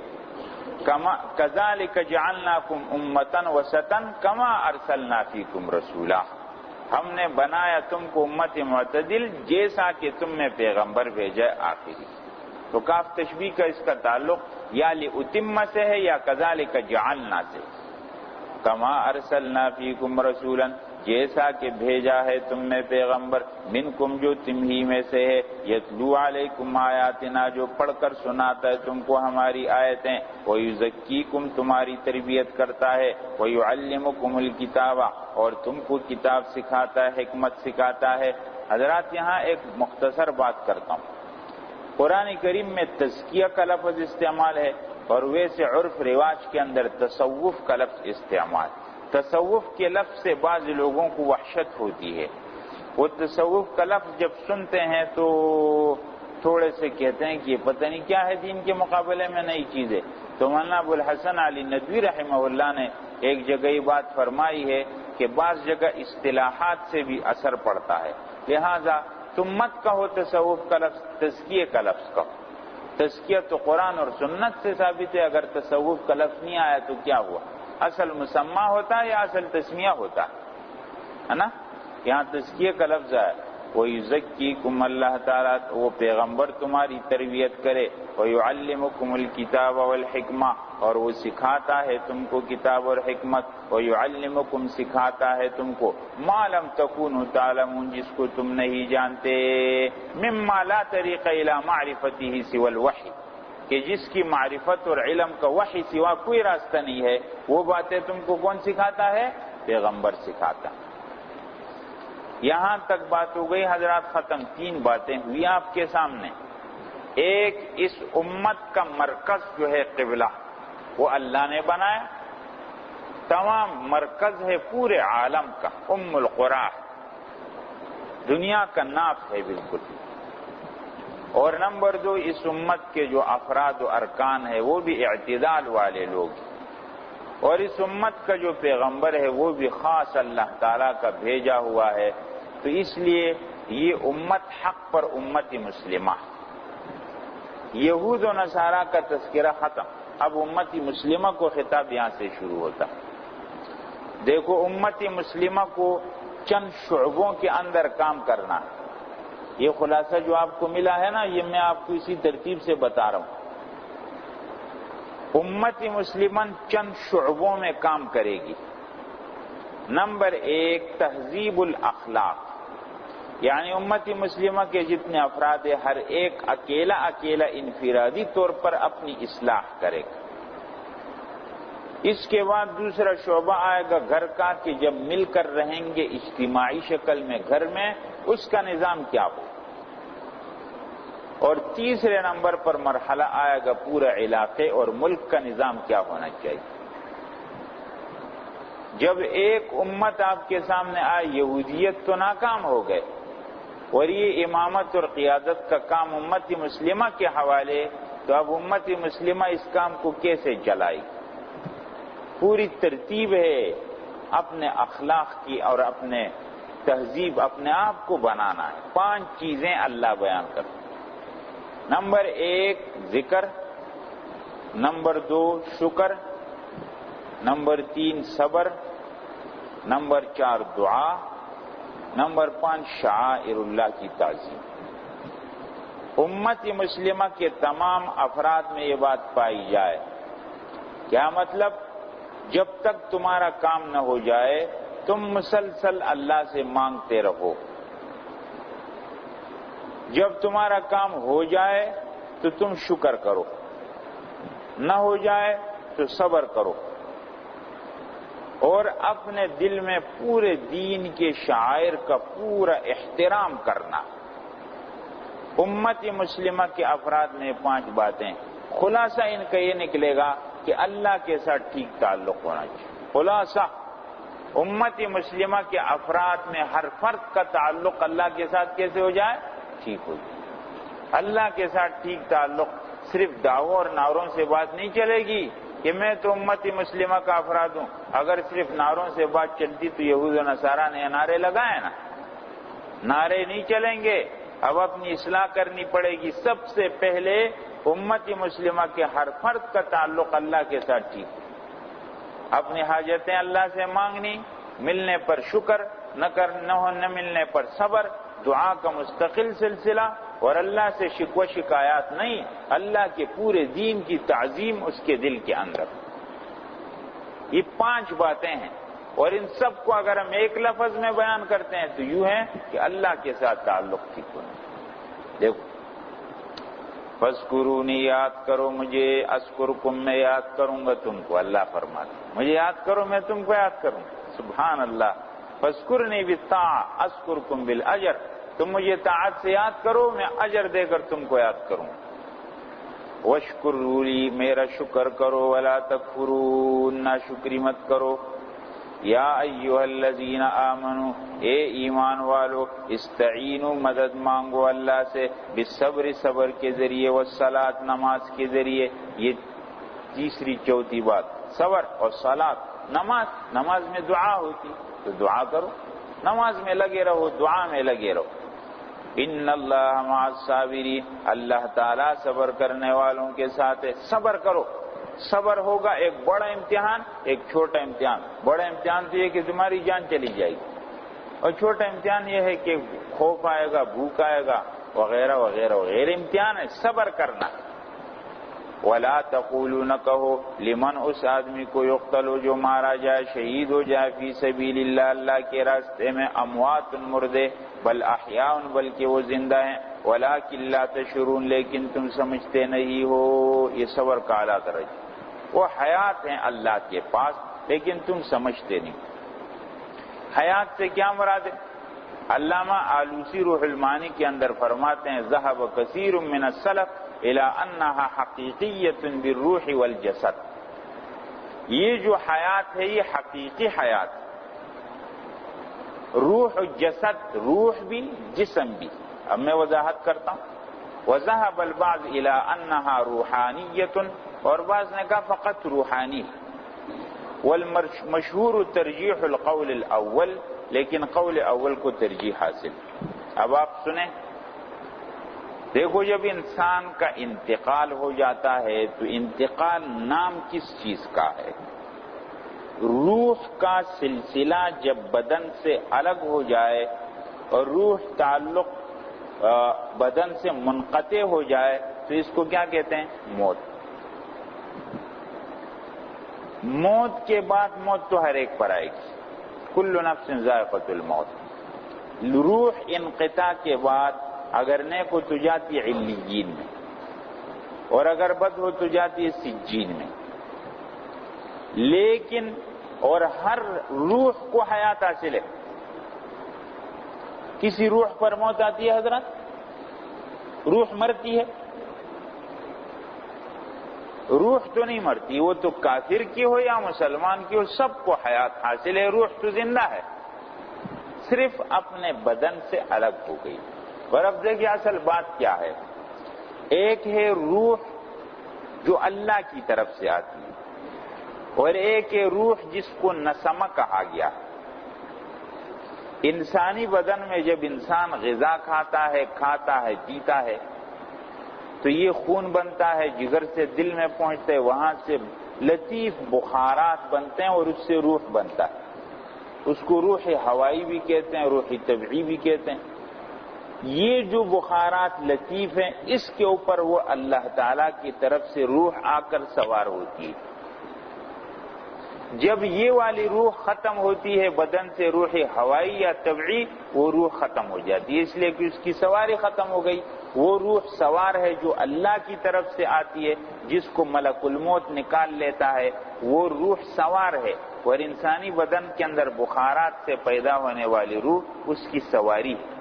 کذالک جعلناکم امۃ وسطا کما ارسلنا فیکم رسولا ہم نے بنایا تم کو امت معتدل جیسا کہ تم نے پیغمبر بھیجا آخری۔ تو کاف تشبیہ کا اس کا تعلق یا لِأُتِمَّ سے ہے یا کذالک جعلنا سے۔ کما ارسلنا فیکم رسولا جیسا کہ بھیجا ہے تم میں پیغمبر، منکم جو تم ہی میں سے ہے، یتلو علیکم آیاتنا جو پڑھ کر سناتا ہے تم کو ہماری آیتیں، ویزکیکم تمہاری تربیت کرتا ہے، ویعلمکم الکتاب اور تم کو کتاب سکھاتا ہے، حکمت سکھاتا ہے۔ حضرات یہاں ایک مختصر بات کرتا ہوں، قرآن کریم میں تزکیہ کا لفظ استعمال ہے اور ویسے عرف رواج کے اندر تصوف کا لفظ استعمال۔ تصوف کے لفظ سے بعض لوگوں کو وحشت ہوتی ہے، وہ تصوف کا لفظ جب سنتے ہیں تو تھوڑے سے کہتے ہیں کہ یہ پتہ نہیں کیا ہے، دین کے مقابلے میں نئی چیز ہے۔ تو مولانا ابوالحسن علی ندوی رحمہ اللہ نے ایک جگہ یہ بات فرمائی ہے کہ بعض جگہ اصطلاحات سے بھی اثر پڑتا ہے، لہذا تم مت کہو تصوف کا لفظ، تزکیہ کا لفظ کہو۔ تزکیہ تو قرآن اور سنت سے ثابت ہے، اگر تصوف کا لفظ نہیں آیا تو کیا ہوا؟ اصل مسمہ ہوتا ہے یا اصل تسمیہ ہوتا ہے نا؟ یہاں تزکیہ کا لفظ ہے، وَيُزَكِّيكُمْ اللہ تعالیٰ وہ پیغمبر تمہاری تربیت کرے، وَيُعَلِّمُكُمُ الْكِتَابَ وَالْحِكْمَةَ اور وہ سکھاتا ہے تم کو کتاب اور حکمت، وَيُعَلِّمُكُمْ سکھاتا ہے تم کو مَا لَمْ تَكُونُوا تَعْلَمُونَ جس کو تم نہیں جانتے، مِمَّا لَا طَرِيقَ إِلَى مَعْرِفَتِهِ سِوَى الْوَحْيِ کہ جس کی معرفت اور علم کا وحی سوا کوئی راستہ نہیں ہے، وہ باتیں تم کو کون سکھاتا ہے؟ پیغمبر سکھاتا۔ یہاں تک بات ہو گئی حضرات ختم، 3 باتیں ہوئی آپ کے سامنے۔ ایک، اس امت کا مرکز جو ہے قبلہ وہ اللہ نے بنایا، تمام مرکز ہے پورے عالم کا، القرى دنیا کا ناف ہے بالکل۔ اور نمبر 2، اس امت کے جو افراد و ارکان ہے وہ بھی اعتدال والے لوگ ہیں، اور اس امت کا جو پیغمبر ہے وہ بھی خاص اللہ تعالیٰ کا بھیجا ہوا ہے، تو اس لیے یہ امت حق پر امت مسلمہ۔ یہود و نصارہ کا تذکرہ ختم، اب امت مسلمہ کو خطاب یہاں سے شروع ہوتا۔ دیکھو امت مسلمہ کو چند شعبوں کے اندر کام کرنا، یہ خلاصہ جو آپ کو ملا ہے نا، یہ میں آپ کو اسی ترتیب سے بتا رہا ہوں۔ امت مسلمہ چند شعبوں میں کام کرے گی۔ نمبر 1، تہذیب الاخلاق، یعنی امت مسلمہ کے جتنے افراد ہیں ہر ایک اکیلا انفرادی طور پر اپنی اصلاح کرے گا۔ اس کے بعد دوسرا شعبہ آئے گا گھر کا، کہ جب مل کر رہیں گے اجتماعی شکل میں گھر میں، اس کا نظام کیا ہو۔ اور تیسرے نمبر پر مرحلہ آئے گا پورے علاقے اور ملک کا نظام کیا ہونا چاہیے۔ جب ایک امت آپ کے سامنے آئے، یہودیت تو ناکام ہو گئے، اور یہ امامت اور قیادت کا کام امت مسلمہ کے حوالے، تو اب امت مسلمہ اس کام کو کیسے چلائے؟ پوری ترتیب ہے اپنے اخلاق کی اور اپنے تہذیب، اپنے آپ کو بنانا ہے۔ 5 چیزیں اللہ بیان کرتے۔ نمبر 1 ذکر، نمبر 2 شکر، نمبر 3 صبر، نمبر 4 دعا، نمبر 5 شعائر اللہ کی تعظیم۔ امت مسلمہ کے تمام افراد میں یہ بات پائی جائے، کیا مطلب؟ جب تک تمہارا کام نہ ہو جائے تم مسلسل اللہ سے مانگتے رہو، جب تمہارا کام ہو جائے تو تم شکر کرو، نہ ہو جائے تو صبر کرو، اور اپنے دل میں پورے دین کے شعائر کا پورا احترام کرنا۔ امت مسلمہ کے افراد میں 5 باتیں، خلاصہ ان کا یہ نکلے گا کہ اللہ کے ساتھ ٹھیک تعلق ہونا چاہیے۔ خلاصہ امت مسلمہ کے افراد میں ہر فرد کا تعلق اللہ کے ساتھ کیسے ہو جائے؟ ٹھیک ہو جائے۔ اللہ کے ساتھ ٹھیک تعلق صرف دعووں اور نعروں سے بات نہیں چلے گی کہ میں تو امت مسلمہ کا افراد ہوں، اگر صرف نعروں سے بات چلتی تو یہود و نصارہ نے نعرے لگائے نا، نعرے نہیں چلیں گے، اب اپنی اصلاح کرنی پڑے گی۔ سب سے پہلے امت مسلمہ کے ہر فرد کا تعلق اللہ کے ساتھ ٹھیک، اپنی حاجتیں اللہ سے مانگنی، ملنے پر شکر، نہ ملنے پر صبر، دعا کا مستقل سلسلہ، اور اللہ سے شکوہ شکایات نہیں، اللہ کے پورے دین کی تعظیم اس کے دل کے اندر۔ یہ 5 باتیں ہیں اور ان سب کو اگر ہم ایک لفظ میں بیان کرتے ہیں تو یوں ہے کہ اللہ کے ساتھ تعلق ٹھیک ہونا. دیکھو، فَاذْكُرُونِي یاد کرو مجھے، اذکرکم میں یاد کروں گا تم کو. اللہ فرماتے مجھے یاد کرو میں تم کو یاد کروں. سبحان اللہ. فَاذْكُرْنِي بِالطَّاعَةِ اذکرکم بالأجر. تم مجھے طاعت سے یاد کرو، میں اجر دے کر تم کو یاد کروں. وَاشْكُرُوا لِي، میرا شکر کرو. وَلَا تَكْفُرُونَ، نہ شکری مت کرو. یا ایھا الذین آمنوا، اے ایمان والو، استعینوا، مدد مانگو اللہ سے، بالصبر، صبر کے ذریعے، والصلاۃ، نماز کے ذریعے. یہ تیسری چوتھی بات، صبر اور صلاۃ. نماز میں دعا ہوتی تو دعا کرو، نماز میں لگے رہو، دعا میں لگے رہو. ان اللہ مع الصابرین، اللہ تعالیٰ صبر کرنے والوں کے ساتھ ہے. صبر کرو. صبر ہوگا ایک بڑا امتحان، ایک چھوٹا امتحان. بڑا امتحان تو یہ کہ تمہاری جان چلی جائے گی، اور چھوٹا امتحان یہ ہے کہ خوف آئے گا، بھوک آئے گا، وغیرہ وغیرہ وغیرہ. امتحان ہے، صبر کرنا. وَلَا تَقُولُوا، نہ کہو، لمن، اس آدمی کو، یقتل، جو مارا جائے، شہید ہو جائے، فی سبیل اللہ، اللہ کے راستے میں، اموات، مردے، بل احیاء، بلکہ وہ زندہ ہیں، وَلَٰكِن لَّا تَشْعُرُونَ، لیکن تم سمجھتے نہیں ہو. یہ صبر کا اعلیٰ درجہ. وہ حیات ہیں اللہ کے پاس لیکن تم سمجھتے نہیں. حیات سے کیا مراد ہے؟ علامہ آلوسی روح المعانی کے اندر فرماتے ہیں، ذهب كثير من السلف الى انها حقیقیۃ بالروح والجسد. یہ جو حیات ہے یہ حقیقی حیات ہے، روح و جسد، روح بھی جسم بھی. اب میں وضاحت کرتا ہوں. وذهب البعض الى انها روحانیۃ، اور بعض نے کہا فقط روحانی. والمشہور ترجیح القول الاول، لیکن قول اول کو ترجیح حاصل. اب آپ سنیں، دیکھو جب انسان کا انتقال ہو جاتا ہے تو انتقال نام کس چیز کا ہے؟ روح کا سلسلہ جب بدن سے الگ ہو جائے اور روح تعلق بدن سے منقطع ہو جائے تو اس کو کیا کہتے ہیں؟ موت. موت کے بعد موت تو ہر ایک پر آئے گی. کل نفس ذائقۃ الموت. روح انقطاع کے بعد اگر نیک ہو تو جاتی ہے علیین میں، اور اگر بد ہو تو جاتی ہے سجین میں. لیکن اور ہر روح کو حیات حاصل ہے. کسی روح پر موت آتی ہے حضرت؟ روح مرتی ہے؟ روح تو نہیں مرتی. وہ تو کافر کی ہو یا مسلمان کی ہو، سب کو حیات حاصل ہے. روح تو زندہ ہے، صرف اپنے بدن سے الگ ہو گئی. اور اب دیکھیے اصل بات کیا ہے. ایک ہے روح جو اللہ کی طرف سے آتی ہے، اور ایک ہے روح جس کو نسمہ کہا گیا. انسانی بدن میں جب انسان غذا کھاتا ہے پیتا ہے تو یہ خون بنتا ہے، جگر سے دل میں پہنچتا ہے، وہاں سے لطیف بخارات بنتے ہیں اور اس سے روح بنتا ہے. اس کو روح ہوائی بھی کہتے ہیں، روح طبعی بھی کہتے ہیں. یہ جو بخارات لطیف ہیں اس کے اوپر وہ اللہ تعالی کی طرف سے روح آ کر سوار ہوتی ہے. جب یہ والی روح ختم ہوتی ہے بدن سے، روح ہوائی یا طبعی، وہ روح ختم ہو جاتی ہے اس لیے کہ اس کی سواری ختم ہو گئی. وہ روح سوار ہے جو اللہ کی طرف سے آتی ہے، جس کو ملک الموت نکال لیتا ہے، وہ روح سوار ہے. اور انسانی بدن کے اندر بخارات سے پیدا ہونے والی روح اس کی سواری ہے.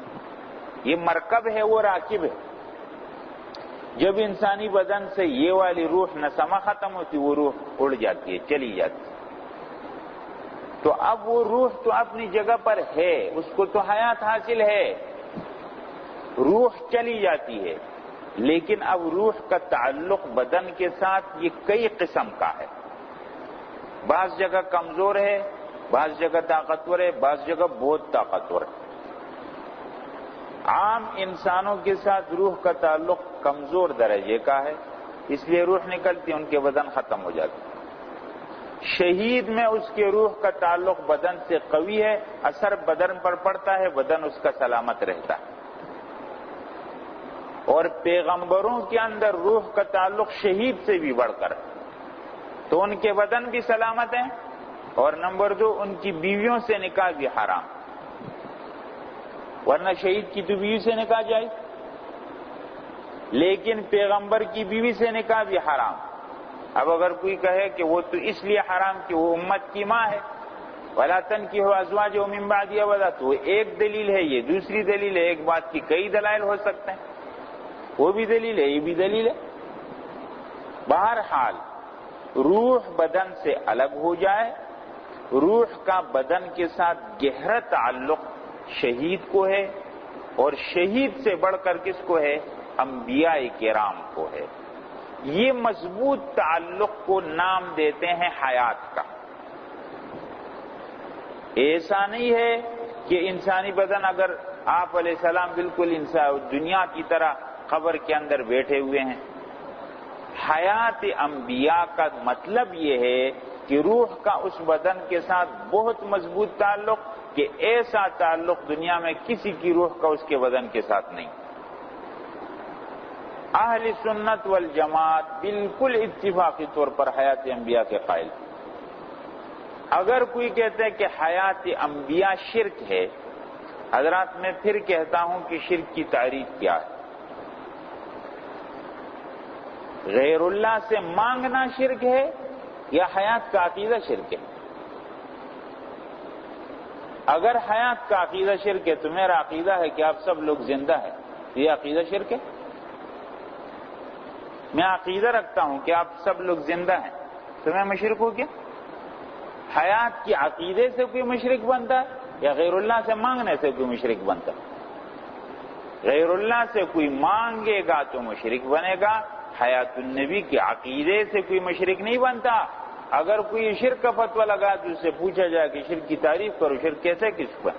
یہ مرکب ہے، وہ راکب ہے. جب انسانی بدن سے یہ والی روح نسمہ ختم ہوتی، وہ روح اڑ جاتی ہے، چلی جاتی ہے. تو اب وہ روح تو اپنی جگہ پر ہے، اس کو تو حیات حاصل ہے. روح چلی جاتی ہے، لیکن اب روح کا تعلق بدن کے ساتھ یہ کئی قسم کا ہے. بعض جگہ کمزور ہے، بعض جگہ طاقتور ہے، بعض جگہ بہت طاقتور ہے. عام انسانوں کے ساتھ روح کا تعلق کمزور درجے کا ہے، اس لیے روح نکلتی، ان کے بدن ختم ہو جاتے. شہید میں اس کے روح کا تعلق بدن سے قوی ہے، اثر بدن پر پڑتا ہے، بدن اس کا سلامت رہتا ہے. اور پیغمبروں کے اندر روح کا تعلق شہید سے بھی بڑھ کر، تو ان کے بدن بھی سلامت ہیں اور نمبر 2 ان کی بیویوں سے نکاح بھی حرام، ورنہ شہید کی تو بیوی سے نکاح جائے، لیکن پیغمبر کی بیوی سے نکاح بھی حرام۔ اب اگر کوئی کہے کہ وہ تو اس لیے حرام کہ وہ امت کی ماں ہے، وَلَا تَنْكِحُوا أَزْوَاجَهُ مِن بَعْدِهِ أَبَدًا، تو ایک دلیل ہے، یہ دوسری دلیل ہے، ایک بات کی کئی دلائل ہو سکتے ہیں، وہ بھی دلیل ہے، یہ بھی دلیل ہے۔ بہرحال روح بدن سے الگ ہو جائے، روح کا بدن کے ساتھ گہرا تعلق شہید کو ہے، اور شہید سے بڑھ کر کس کو ہے؟ انبیاء کرام کو ہے۔ یہ مضبوط تعلق کو نام دیتے ہیں حیات کا۔ ایسا نہیں ہے کہ انسانی بدن، اگر آپ علیہ السلام بالکل دنیا کی طرح قبر کے اندر بیٹھے ہوئے ہیں، حیات انبیاء کا مطلب یہ ہے کہ روح کا اس بدن کے ساتھ بہت مضبوط تعلق، کہ ایسا تعلق دنیا میں کسی کی روح کا اس کے بدن کے ساتھ نہیں۔ اہل سنت والجماعت بالکل اتفاقی طور پر حیات انبیاء کے قائل۔ اگر کوئی کہتے ہے کہ حیات انبیاء شرک ہے، حضرات میں پھر کہتا ہوں کہ شرک کی تعریف کیا ہے؟ غیر اللہ سے مانگنا شرک ہے یا حیات کا عقیدہ شرک ہے؟ اگر حیات کا عقیدہ شرک ہے تو میرا عقیدہ ہے کہ آپ سب لوگ زندہ ہیں، یہ عقیدہ شرک ہے؟ میں عقیدہ رکھتا ہوں کہ آپ سب لوگ زندہ ہیں، تو میں مشرک ہو گیا؟ حیات کی عقیدے سے کوئی مشرک بنتا ہے یا غیر اللہ سے مانگنے سے کوئی مشرک بنتا ہے؟ غیر اللہ سے کوئی مانگے گا تو مشرک بنے گا، حیات النبی کے عقیدے سے کوئی مشرک نہیں بنتا۔ اگر کوئی شرک کا فتویٰ لگا تو اس سے پوچھا جائے کہ شرک کی تعریف کرو، شرک کیسے کس پر؟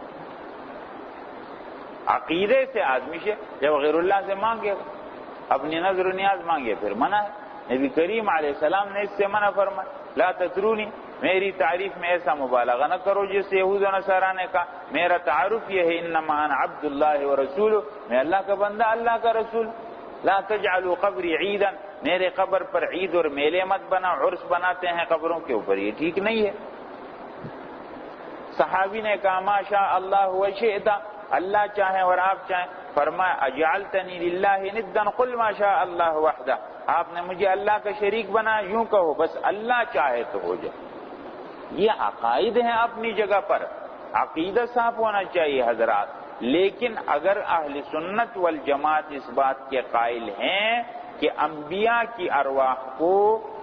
عقیدے سے آدمی جب غیر اللہ سے مانگے گا، اپنی نظر و نیاز مانگے، پھر منع ہے۔ نبی کریم علیہ السلام نے اس سے منع فرمایا، لا تطرونی، میری تعریف میں ایسا مبالغہ نہ کرو جس سے یہود و نصارہ نے کہا۔ میرا تعارف یہ ہے، انما انا عبد اللہ ورسولہ، میں اللہ کا بندہ، اللہ کا رسول۔ لا تجعلوا قبری عیدا، میرے قبر پر عید اور میلے مت بنا، عرس بناتے ہیں قبروں کے اوپر، یہ ٹھیک نہیں ہے۔ صحابی نے کہا ما شاء اللہ وشئت، اللہ چاہے اور آپ چاہیں۔ فرمایا اجعلتنی للہ ندا قل ما شاء اللہ وحدہ، آپ نے مجھے اللہ کا شریک بنا، یوں کہو بس اللہ چاہے تو ہو جائے۔ یہ عقائد ہیں اپنی جگہ پر، عقیدہ صاف ہونا چاہیے حضرات۔ لیکن اگر اہل سنت والجماعت اس بات کے قائل ہیں کہ انبیاء کی ارواح کو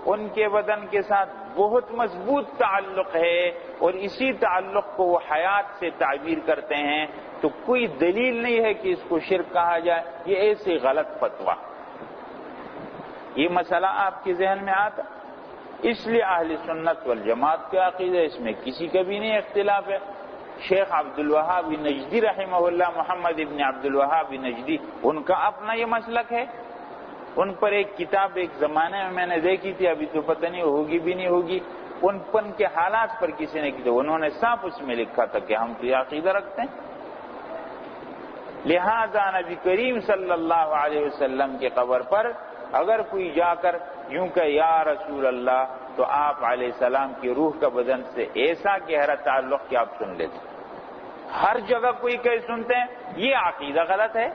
ان کے بدن کے ساتھ بہت مضبوط تعلق ہے اور اسی تعلق کو وہ حیات سے تعبیر کرتے ہیں، تو کوئی دلیل نہیں ہے کہ اس کو شرک کہا جائے۔ یہ ایسی غلط فتویٰ، یہ مسئلہ آپ کے ذہن میں آتا، اس لیے اہل سنت والجماعت کے عقیدہ اس میں کسی کا بھی نہیں اختلاف ہے۔ شیخ عبد الوہاب نجدی رحمہ اللہ، محمد ابن عبد الوہاب نجدی، ان کا اپنا یہ مسلک ہے۔ ان پر ایک کتاب ایک زمانے میں نے دیکھی تھی، ابھی تو پتہ نہیں ہوگی بھی نہیں ہوگی، ان کے حالات پر کسی نے کی، انہوں نے صاف اس میں لکھا تھا کہ ہم تو یہ عقیدہ رکھتے ہیں۔ لہذا نبی کریم صلی اللہ علیہ وسلم کے قبر پر اگر کوئی جا کر یوں کہ یا رسول اللہ، تو آپ علیہ السلام کی روح کا بدن سے ایسا گہرا تعلق کہ آپ سن لیتے۔ ہر جگہ کوئی کہ سنتے ہیں، یہ عقیدہ غلط ہے،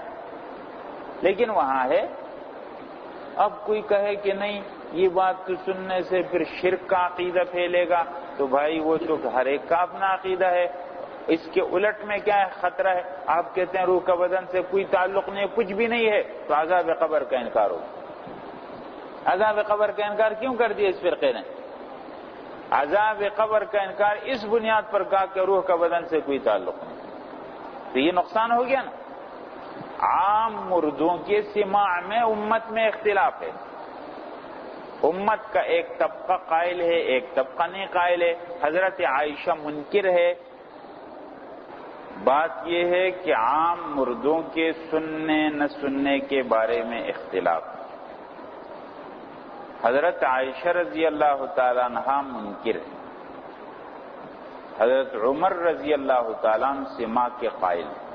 لیکن وہاں ہے۔ اب کوئی کہے کہ نہیں یہ بات تو سننے سے پھر شرک کا عقیدہ پھیلے گا، تو بھائی وہ تو ہر ایک کا اپنا عقیدہ ہے۔ اس کے الٹ میں کیا ہے خطرہ ہے؟ آپ کہتے ہیں روح کا بدن سے کوئی تعلق نہیں ہے، کچھ بھی نہیں ہے، تو عذاب قبر کا انکار ہوگا۔ عذاب قبر کا انکار کیوں کر دیا اس فرقے نے؟ عذاب قبر کا انکار اس بنیاد پر کہا کہ روح کا بدن سے کوئی تعلق نہیں، تو یہ نقصان ہو گیا نا۔ عام مردوں کے سماع میں امت میں اختلاف ہے، امت کا ایک طبقہ قائل ہے، ایک طبقہ نہیں قائل ہے۔ حضرت عائشہ منکر ہے۔ بات یہ ہے کہ عام مردوں کے سننے نہ سننے کے بارے میں اختلاف۔ حضرت عائشہ رضی اللہ تعالیٰ عنہا منکر ہے، حضرت عمر رضی اللہ تعالیٰ عنہ سماع کے قائل ہیں،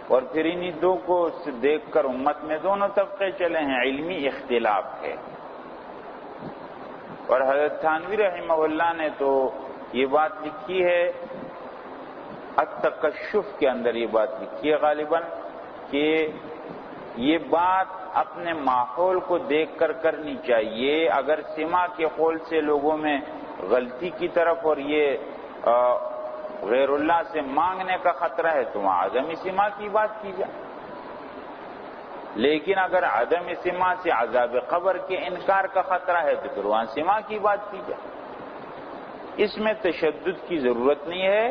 اور پھر انہی دو کو دیکھ کر امت میں دونوں طبقے چلے ہیں، علمی اختلاف ہے۔ اور حضرت تھانوی رحمہ اللہ نے تو یہ بات لکھی ہے التکشف کے اندر، یہ بات لکھی ہے غالباً کہ یہ بات اپنے ماحول کو دیکھ کر کرنی چاہیے. اگر سما کے قول سے لوگوں میں غلطی کی طرف اور یہ غیر اللہ سے مانگنے کا خطرہ ہے تو وہاں عدم سما کی بات کی جائے، لیکن اگر عدم سما سے عذاب قبر کے انکار کا خطرہ ہے تو پھر وہاں سما کی بات کی جائے. اس میں تشدد کی ضرورت نہیں ہے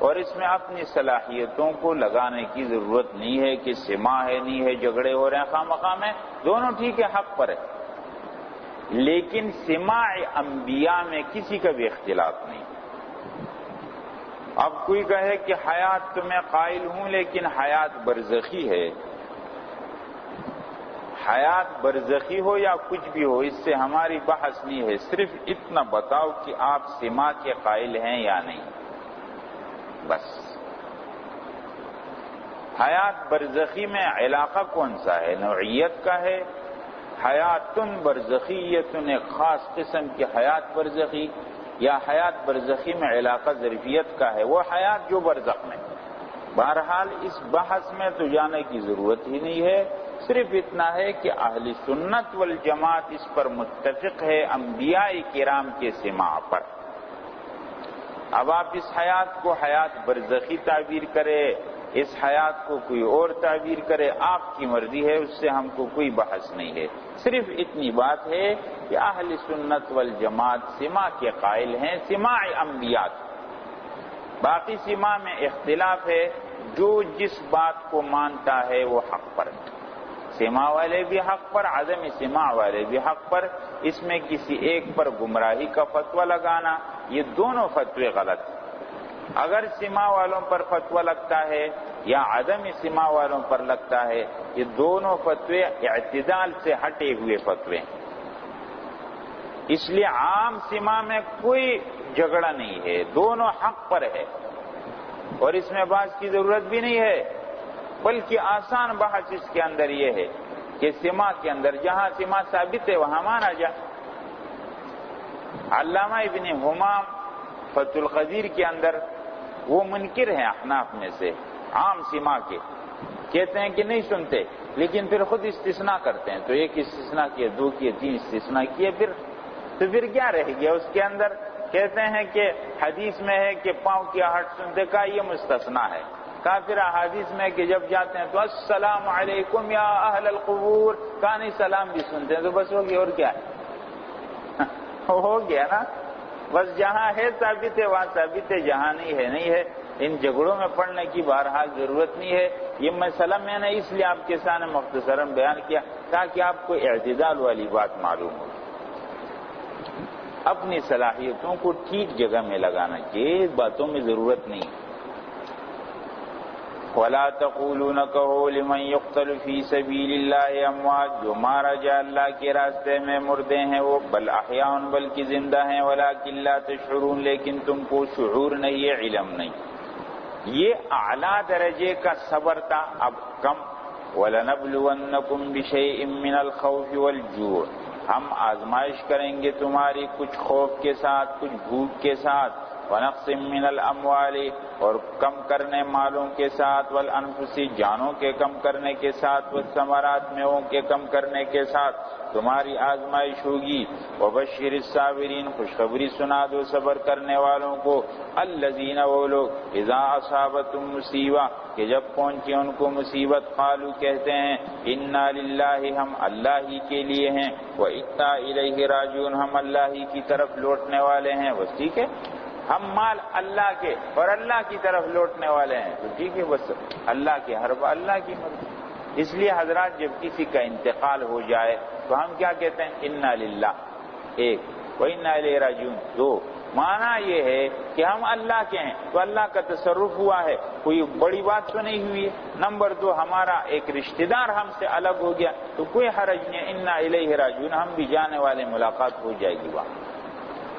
اور اس میں اپنی صلاحیتوں کو لگانے کی ضرورت نہیں ہے کہ سما ہے نہیں ہے، جھگڑے ہو رہے ہیں خواہ مخواہ میں، دونوں ٹھیک ہے، حق پر ہے، لیکن سماع انبیاء میں کسی کا بھی اختلاف نہیں. اب کوئی کہے کہ حیات تو میں قائل ہوں لیکن حیات برزخی ہے، حیات برزخی ہو یا کچھ بھی ہو اس سے ہماری بحث نہیں ہے، صرف اتنا بتاؤ کہ آپ سما کے قائل ہیں یا نہیں، بس. حیات برزخی میں علاقہ کون سا ہے؟ نوعیت کا ہے. حیاتن برزخیتن ایک خاص قسم کی حیات برزخی، یا حیات برزخی میں علاقہ ظرفیت کا ہے، وہ حیات جو برزخ میں. بہرحال اس بحث میں تو جانے کی ضرورت ہی نہیں ہے، صرف اتنا ہے کہ اہل سنت والجماعت اس پر متفق ہے انبیاء کرام کے سماع پر. اب آپ اس حیات کو حیات برزخی تعبیر کرے، اس حیات کو کوئی اور تعبیر کرے، آپ کی مرضی ہے، اس سے ہم کو کوئی بحث نہیں ہے. صرف اتنی بات ہے کہ اہل سنت والجماعت سماع کے قائل ہیں، سماع انبیاء. باقی سماع میں اختلاف ہے، جو جس بات کو مانتا ہے وہ حق پر ہے. سماع والے بھی حق پر، عدم سماع والے بھی حق پر. اس میں کسی ایک پر گمراہی کا فتویٰ لگانا، یہ دونوں فتوے غلط ہیں. اگر سماع والوں پر فتویٰ لگتا ہے یا عدم سماع والوں پر لگتا ہے، یہ دونوں فتوے اعتدال سے ہٹے ہوئے فتوے ہیں. اس لیے عام سماع میں کوئی جھگڑا نہیں ہے، دونوں حق پر ہے اور اس میں بحث کی ضرورت بھی نہیں ہے، بلکہ آسان بحث اس کے اندر یہ ہے کہ سماع کے اندر جہاں سماع ثابت ہے وہاں مانا جائے. علامہ ابن حمام فتح القدیر کے اندر وہ منکر ہیں احناف میں سے عام سماع کے، کہتے ہیں کہ نہیں سنتے، لیکن پھر خود استثناء کرتے ہیں. تو ایک استثناء کیے، دو کیے، تین استثناء کیے، پھر کیا رہ گیا اس کے اندر؟ کہتے ہیں کہ حدیث میں ہے کہ پاؤں کی آہٹ سنتے کا یہ مستثنیٰ ہے. کافر احادیث میں کہ جب جاتے ہیں تو السلام علیکم یا اہل القبور، کہا نہیں سلام بھی سنتے ہیں، تو بس ہو گیا. اور کیا ہے؟ ہو گیا نا. بس جہاں ہے ثابت ہے وہاں ثابت ہے، جہاں نہیں ہے نہیں ہے. ان جھگڑوں میں پڑنے کی بہرحال ضرورت نہیں ہے. یہ مسئلہ میں نے اس لیے آپ کے سامنے مختصراً بیان کیا تاکہ آپ کو اعتدال والی بات معلوم ہو. اپنی صلاحیتوں کو ٹھیک جگہ میں لگانا چاہیے، باتوں میں ضرورت نہیں. وَلَا تَقُولُوا نہ کہو لِمَن يُقْتَلُ فِي سَبِيلِ اللَّهِ اموات، جو مارا جائے اللہ کے راستے میں مردے ہیں وہ، بل احیاء بلکہ زندہ ہیں، وَلَٰكِن لَّا تَشْعُرُونَ لیکن تم کو شعور نہیں ہے، علم نہیں. یہ اعلیٰ درجے کا صبر تھا، اب کم. وَلَنَبْلُوَنَّكُمْ بِشَيْءٍ مِّنَ الْخَوْفِ وَالْجُوعِ، ہم آزمائش کریں گے تمہاری کچھ خوف کے ساتھ، کچھ بھوک کے ساتھ. وَنَقْصٍ مِّنَ الْأَمْوَالِ، اور کم کرنے مالوں کے ساتھ، وَالْأَنفُسِ، جانوں کے کم کرنے کے ساتھ، وَالثَّمَرَاتِ، میووں کے کم کرنے کے ساتھ تمہاری آزمائش ہوگی. وَبَشِّرِ الصَّابِرِينَ، خوشخبری سنا دو صبر کرنے والوں کو. الَّذِينَ، وہ لوگ، اِذَا أَصَابَتْهُم مُّصِیبَۃٌ، کہ جب پہنچے ان کو مصیبت، قالوا، کہتے ہیں، اِنَّا لِلَّهِ، ہم اللہ ہی کے لیے ہیں، وَإِنَّا إِلَيْهِ راجعون، ہم اللہ ہی کی طرف لوٹنے والے ہیں. بس ٹھیک ہے، ہم مال اللہ کے اور اللہ کی طرف لوٹنے والے ہیں، تو ٹھیک ہے، بس اللہ کے ہر بات اللہ کی مرضی. اس لیے حضرات جب کسی کا انتقال ہو جائے تو ہم کیا کہتے ہیں؟ انا للہ، ایک، وانا الیہ راجعون، دو. معنی یہ ہے کہ ہم اللہ کے ہیں تو اللہ کا تصرف ہوا ہے، کوئی بڑی بات تو نہیں ہوئی ہے. نمبر دو، ہمارا ایک رشتہ دار ہم سے الگ ہو گیا تو کوئی حرج نہیں، انا الیہ راجعون، ہم بھی جانے والے، ملاقات ہو جائے گی وہاں.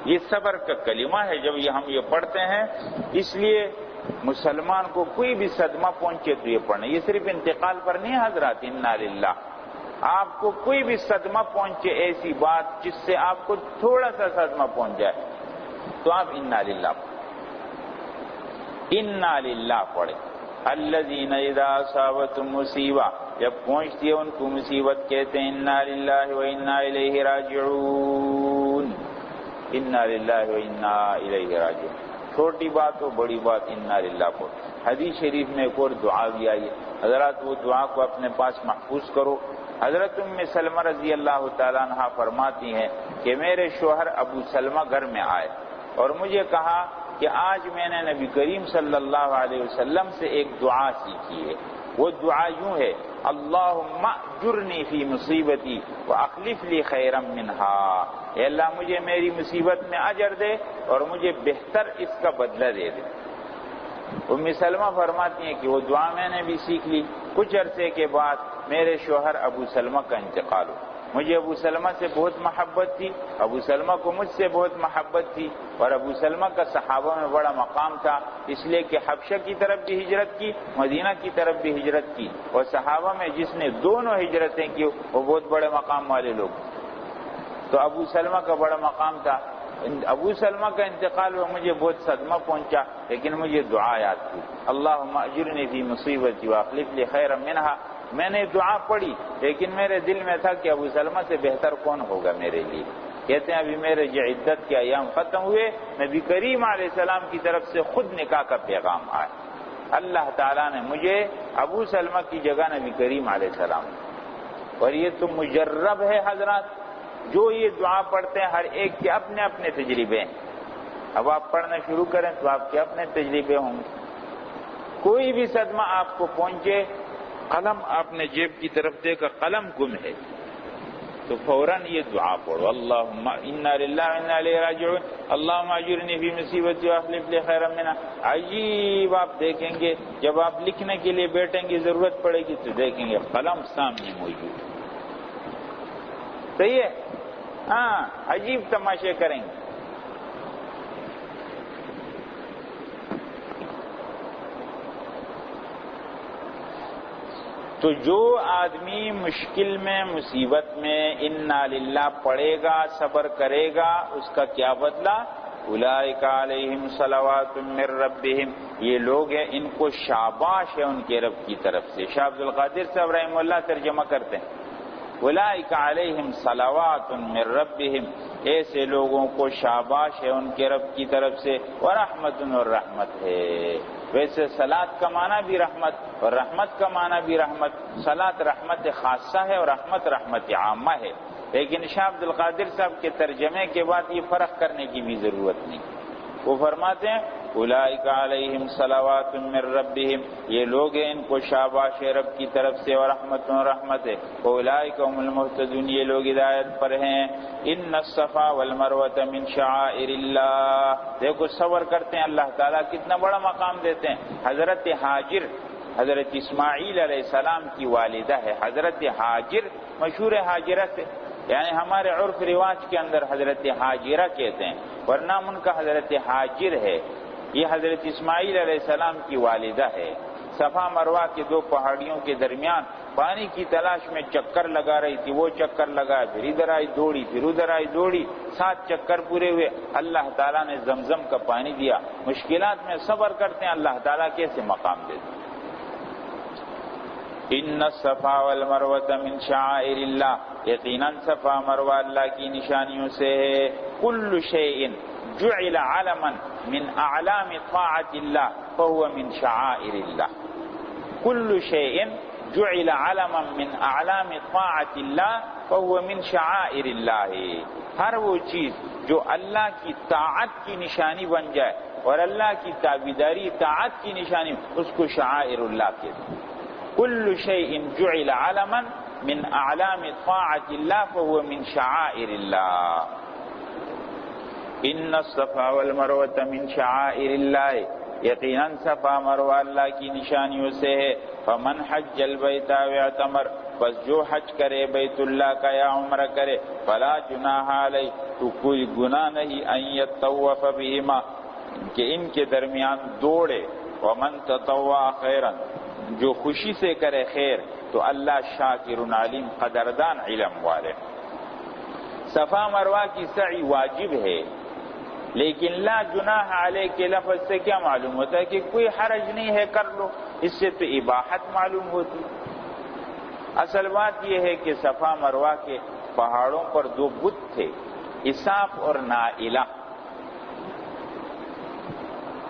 یہ صبر کا کلمہ ہے جب ہم یہ پڑھتے ہیں. اس لیے مسلمان کو کوئی بھی صدمہ پہنچے تو یہ پڑھنا، یہ صرف انتقال پر نہیں حضرات. انا للہ، آپ کو کوئی بھی صدمہ پہنچے، ایسی بات جس سے آپ کو تھوڑا سا صدمہ پہنچ جائے، تو آپ انا للہ انا للہ پڑھیں۔ الذین اذا اصابتهم مصیبہ، جب پہنچتی ہے ان کو مصیبت کہتے ہیں انا للہ و انا الیہ راجعون، انا للہ و انا الیہ راجعون۔ چھوٹی بات ہو بڑی بات، انا للہ پڑھو۔ حدیث شریف میں ایک اور دعا بھی آئی ہے، حضرات وہ دعا کو اپنے پاس محفوظ کرو۔ حضرت ام سلمہ رضی اللہ تعالیٰ عنہ فرماتی ہیں کہ میرے شوہر ابو سلمہ گھر میں آئے اور مجھے کہا کہ آج میں نے نبی کریم صلی اللہ علیہ وسلم سے ایک دعا سیکھی ہے، وہ دعا یوں ہے، اللہم اجرنی فی مصیبتی واخلف لی خیرا منہا، اے اللہ مجھے میری مصیبت میں اجر دے اور مجھے بہتر اس کا بدلہ دے دے۔ ام سلمہ فرماتی ہیں کہ وہ دعا میں نے بھی سیکھ لی۔ کچھ عرصے کے بعد میرے شوہر ابو سلمہ کا انتقال ہوا۔ مجھے ابو سلمہ سے بہت محبت تھی، ابو سلمہ کو مجھ سے بہت محبت تھی، اور ابو سلمہ کا صحابہ میں بڑا مقام تھا، اس لیے کہ حبشہ کی طرف بھی ہجرت کی، مدینہ کی طرف بھی ہجرت کی، اور صحابہ میں جس نے دونوں ہجرتیں کی وہ بہت بڑے مقام والے لوگ، تو ابو سلمہ کا بڑا مقام تھا۔ ابو سلمہ کا انتقال ہوا، مجھے بہت صدمہ پہنچا، لیکن مجھے دعا یاد تھی، اللہم اجرنی فی مصیبتی واخلف لی خیرا منہا۔ میں نے دعا پڑھی لیکن میرے دل میں تھا کہ ابو سلمہ سے بہتر کون ہوگا میرے لیے۔ کہتے ہیں ابھی میرے جو عدت کے ایام ختم ہوئے، نبی کریم علیہ السلام کی طرف سے خود نکاح کا پیغام آیا، اللہ تعالیٰ نے مجھے ابو سلمہ کی جگہ نبی کریم علیہ السلام، اور یہ تو مجرب ہے حضرات، جو یہ دعا پڑھتے ہیں ہر ایک کے اپنے اپنے تجربے ہیں۔ اب آپ پڑھنا شروع کریں تو آپ کے اپنے تجربے ہوں گے۔ کوئی بھی صدمہ آپ کو پہنچے، قلم آپ نے جیب کی طرف دیکھا قلم گم ہے، تو فوراً یہ دعا پڑھو، اللہم انا للہ و انا الیہ راجعون، اللہم اجرنی فی مصیبتی واخلف لی خیرا منہا۔ عجیب آپ دیکھیں گے جب آپ لکھنے کے لیے بیٹھیں گے، ضرورت پڑے گی تو دیکھیں گے قلم سامنے موجود، صحیح ہے؟ ہاں، عجیب تماشے کریں گے۔ تو جو آدمی مشکل میں مصیبت میں انا للہ پڑھے گا، صبر کرے گا، اس کا کیا بدلہ؟ اولئک علیہم صلوات من ربہم، یہ لوگ ہیں ان کو شاباش ہے ان کے رب کی طرف سے۔ شاہ عبد القادر صاحب رحمہ اللہ ترجمہ کرتے ہیں، اولئک علیہم صلوات من ربہم، ایسے لوگوں کو شاباش ہے ان کے رب کی طرف سے، ورحمت اور رحمت ہے۔ ویسے صلاۃ کا معنی بھی رحمت اور رحمت کا معنی بھی رحمت، صلاۃ رحمت خاصہ ہے اور رحمت رحمت عامہ ہے، لیکن شاہ عبد القادر صاحب کے ترجمے کے بعد یہ فرق کرنے کی بھی ضرورت نہیں۔ وہ فرماتے ہیں اولئک علیہم صلوات من ربہم، یہ لوگ ہیں ان کو شاباش ہے رب کی طرف سے، اور رحمت و رحمت ہے، اولئک هم المہتدون، یہ لوگ ہدایت پر ہیں۔ ان الصفا والمروۃ من شعائر اللہ، دیکھو صبر کرتے ہیں، اللہ تعالیٰ کتنا بڑا مقام دیتے ہیں۔ حضرت ہاجر، حضرت اسماعیل علیہ السلام کی والدہ ہے حضرت ہاجر، مشہور ہاجرہ سے، یعنی ہمارے عرف رواج کے اندر حضرت ہاجرہ کہتے ہیں، ورنہ ان کا حضرت ہاجر ہے۔ یہ حضرت اسماعیل علیہ السلام کی والدہ ہے۔ صفا مروہ کے دو پہاڑیوں کے درمیان پانی کی تلاش میں چکر لگا رہی تھی، وہ چکر لگا، پھر ادھر آئی دوڑی، پھر ادھر آئی دوڑی، 7 چکر پورے ہوئے، اللہ تعالیٰ نے زمزم کا پانی دیا۔ مشکلات میں صبر کرتے ہیں، اللہ تعالیٰ کیسے مقام دیتے ہیں۔ ان الصفا والمروۃ من شعائر اللہ، یقیناً صفا مروہ اللہ کی نشانیوں سے ہے۔ کل شیء جعل علما من اعلام طاعت اللہ فهو من شعائر اللہ، کل شیء جعل علما من اعلام طاعت اللہ فهو من شعائر اللہ، ہر وہ چیز جو اللہ کی طاعت کی نشانی بن جائے اور اللہ کی تابعداری طاعت کی نشانی، اس کو شعائر اللہ کہتے ہیں۔ کل شیء جعل علما من اعلام طاعت اللہ فهو من شعائر اللہ۔ ان الصفا والمروۃ من شعائر اللہ، یقیناً صفا مروہ اللہ کی نشانیوں سے ہے۔ فمن حج البیت واعتمر، بس جو حج کرے بیت اللہ کا یا عمرہ کرے، فلا جناح علیہ، تو کوئی گناہ نہیں، ان یطوف بہما، کہ ان کے درمیان دوڑے۔ ومن تطوع خیرا، جو خوشی سے کرے خیر، تو اللہ شاکر علیم قدردان علم والے۔ صفا مروہ کی سعی واجب ہے، لیکن لا جناح علیہ کے لفظ سے کیا معلوم ہوتا ہے کہ کوئی حرج نہیں ہے، کر لو، اس سے تو اباحت معلوم ہوتی۔ اصل بات یہ ہے کہ صفا مروہ کے پہاڑوں پر دو بت تھے، اساف اور نائلہ۔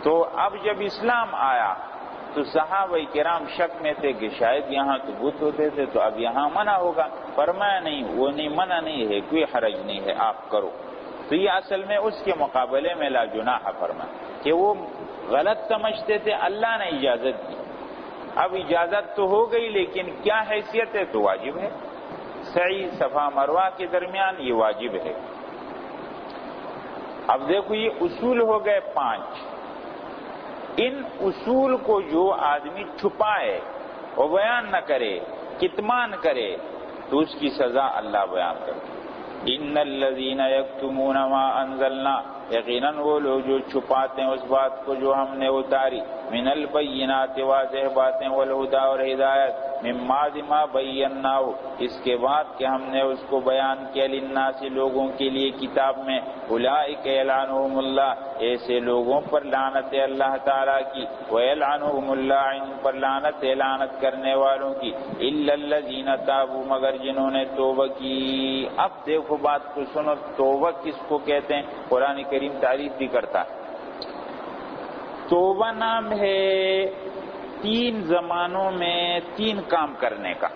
تو اب جب اسلام آیا تو صحابہ کرام شک میں تھے کہ شاید یہاں تو بت ہوتے تھے تو اب یہاں منع ہوگا۔ فرمایا نہیں، وہ نہیں، منع نہیں ہے، کوئی حرج نہیں ہے، آپ کرو۔ تو یہ اصل میں اس کے مقابلے میں لا جناح فرمایا کہ وہ غلط سمجھتے تھے، اللہ نے اجازت دی۔ اب اجازت تو ہو گئی، لیکن کیا حیثیت ہے؟ تو واجب ہے۔ سعی صفا مروہ کے درمیان یہ واجب ہے۔ اب دیکھو یہ اصول ہو گئے 5۔ ان اصول کو جو آدمی چھپائے اور بیان نہ کرے، کتمان کرے، تو اس کی سزا اللہ بیان کرے۔ ان الذین یکتمون ما انزلنا، یقیناً وہ لوگ جو چھپاتے ہیں اس بات کو جو ہم نے اتاری، من البینات، واضح باتیں، والہدی، اور ہدایت، من بعد ما بیناہ، اس کے بعد کہ ہم نے اس کو بیان کیا، للناس، لوگوں کے لیے کتاب میں، اولئک یلعنہم اللہ، ایسے لوگوں پر لعنت ہے اللہ تعالیٰ کی، ویلعنہم اللاعنون، پر لعنت ہے لعنت کرنے والوں کی، الا الذین تابوا، مگر جنہوں نے توبہ کی۔ اب دیکھو بات کو سنو، توبہ کس کو کہتے ہیں؟ قرآن کریم تعریف بھی کرتا ہے۔ توبہ نام ہے 3 زمانوں میں 3 کام کرنے کا۔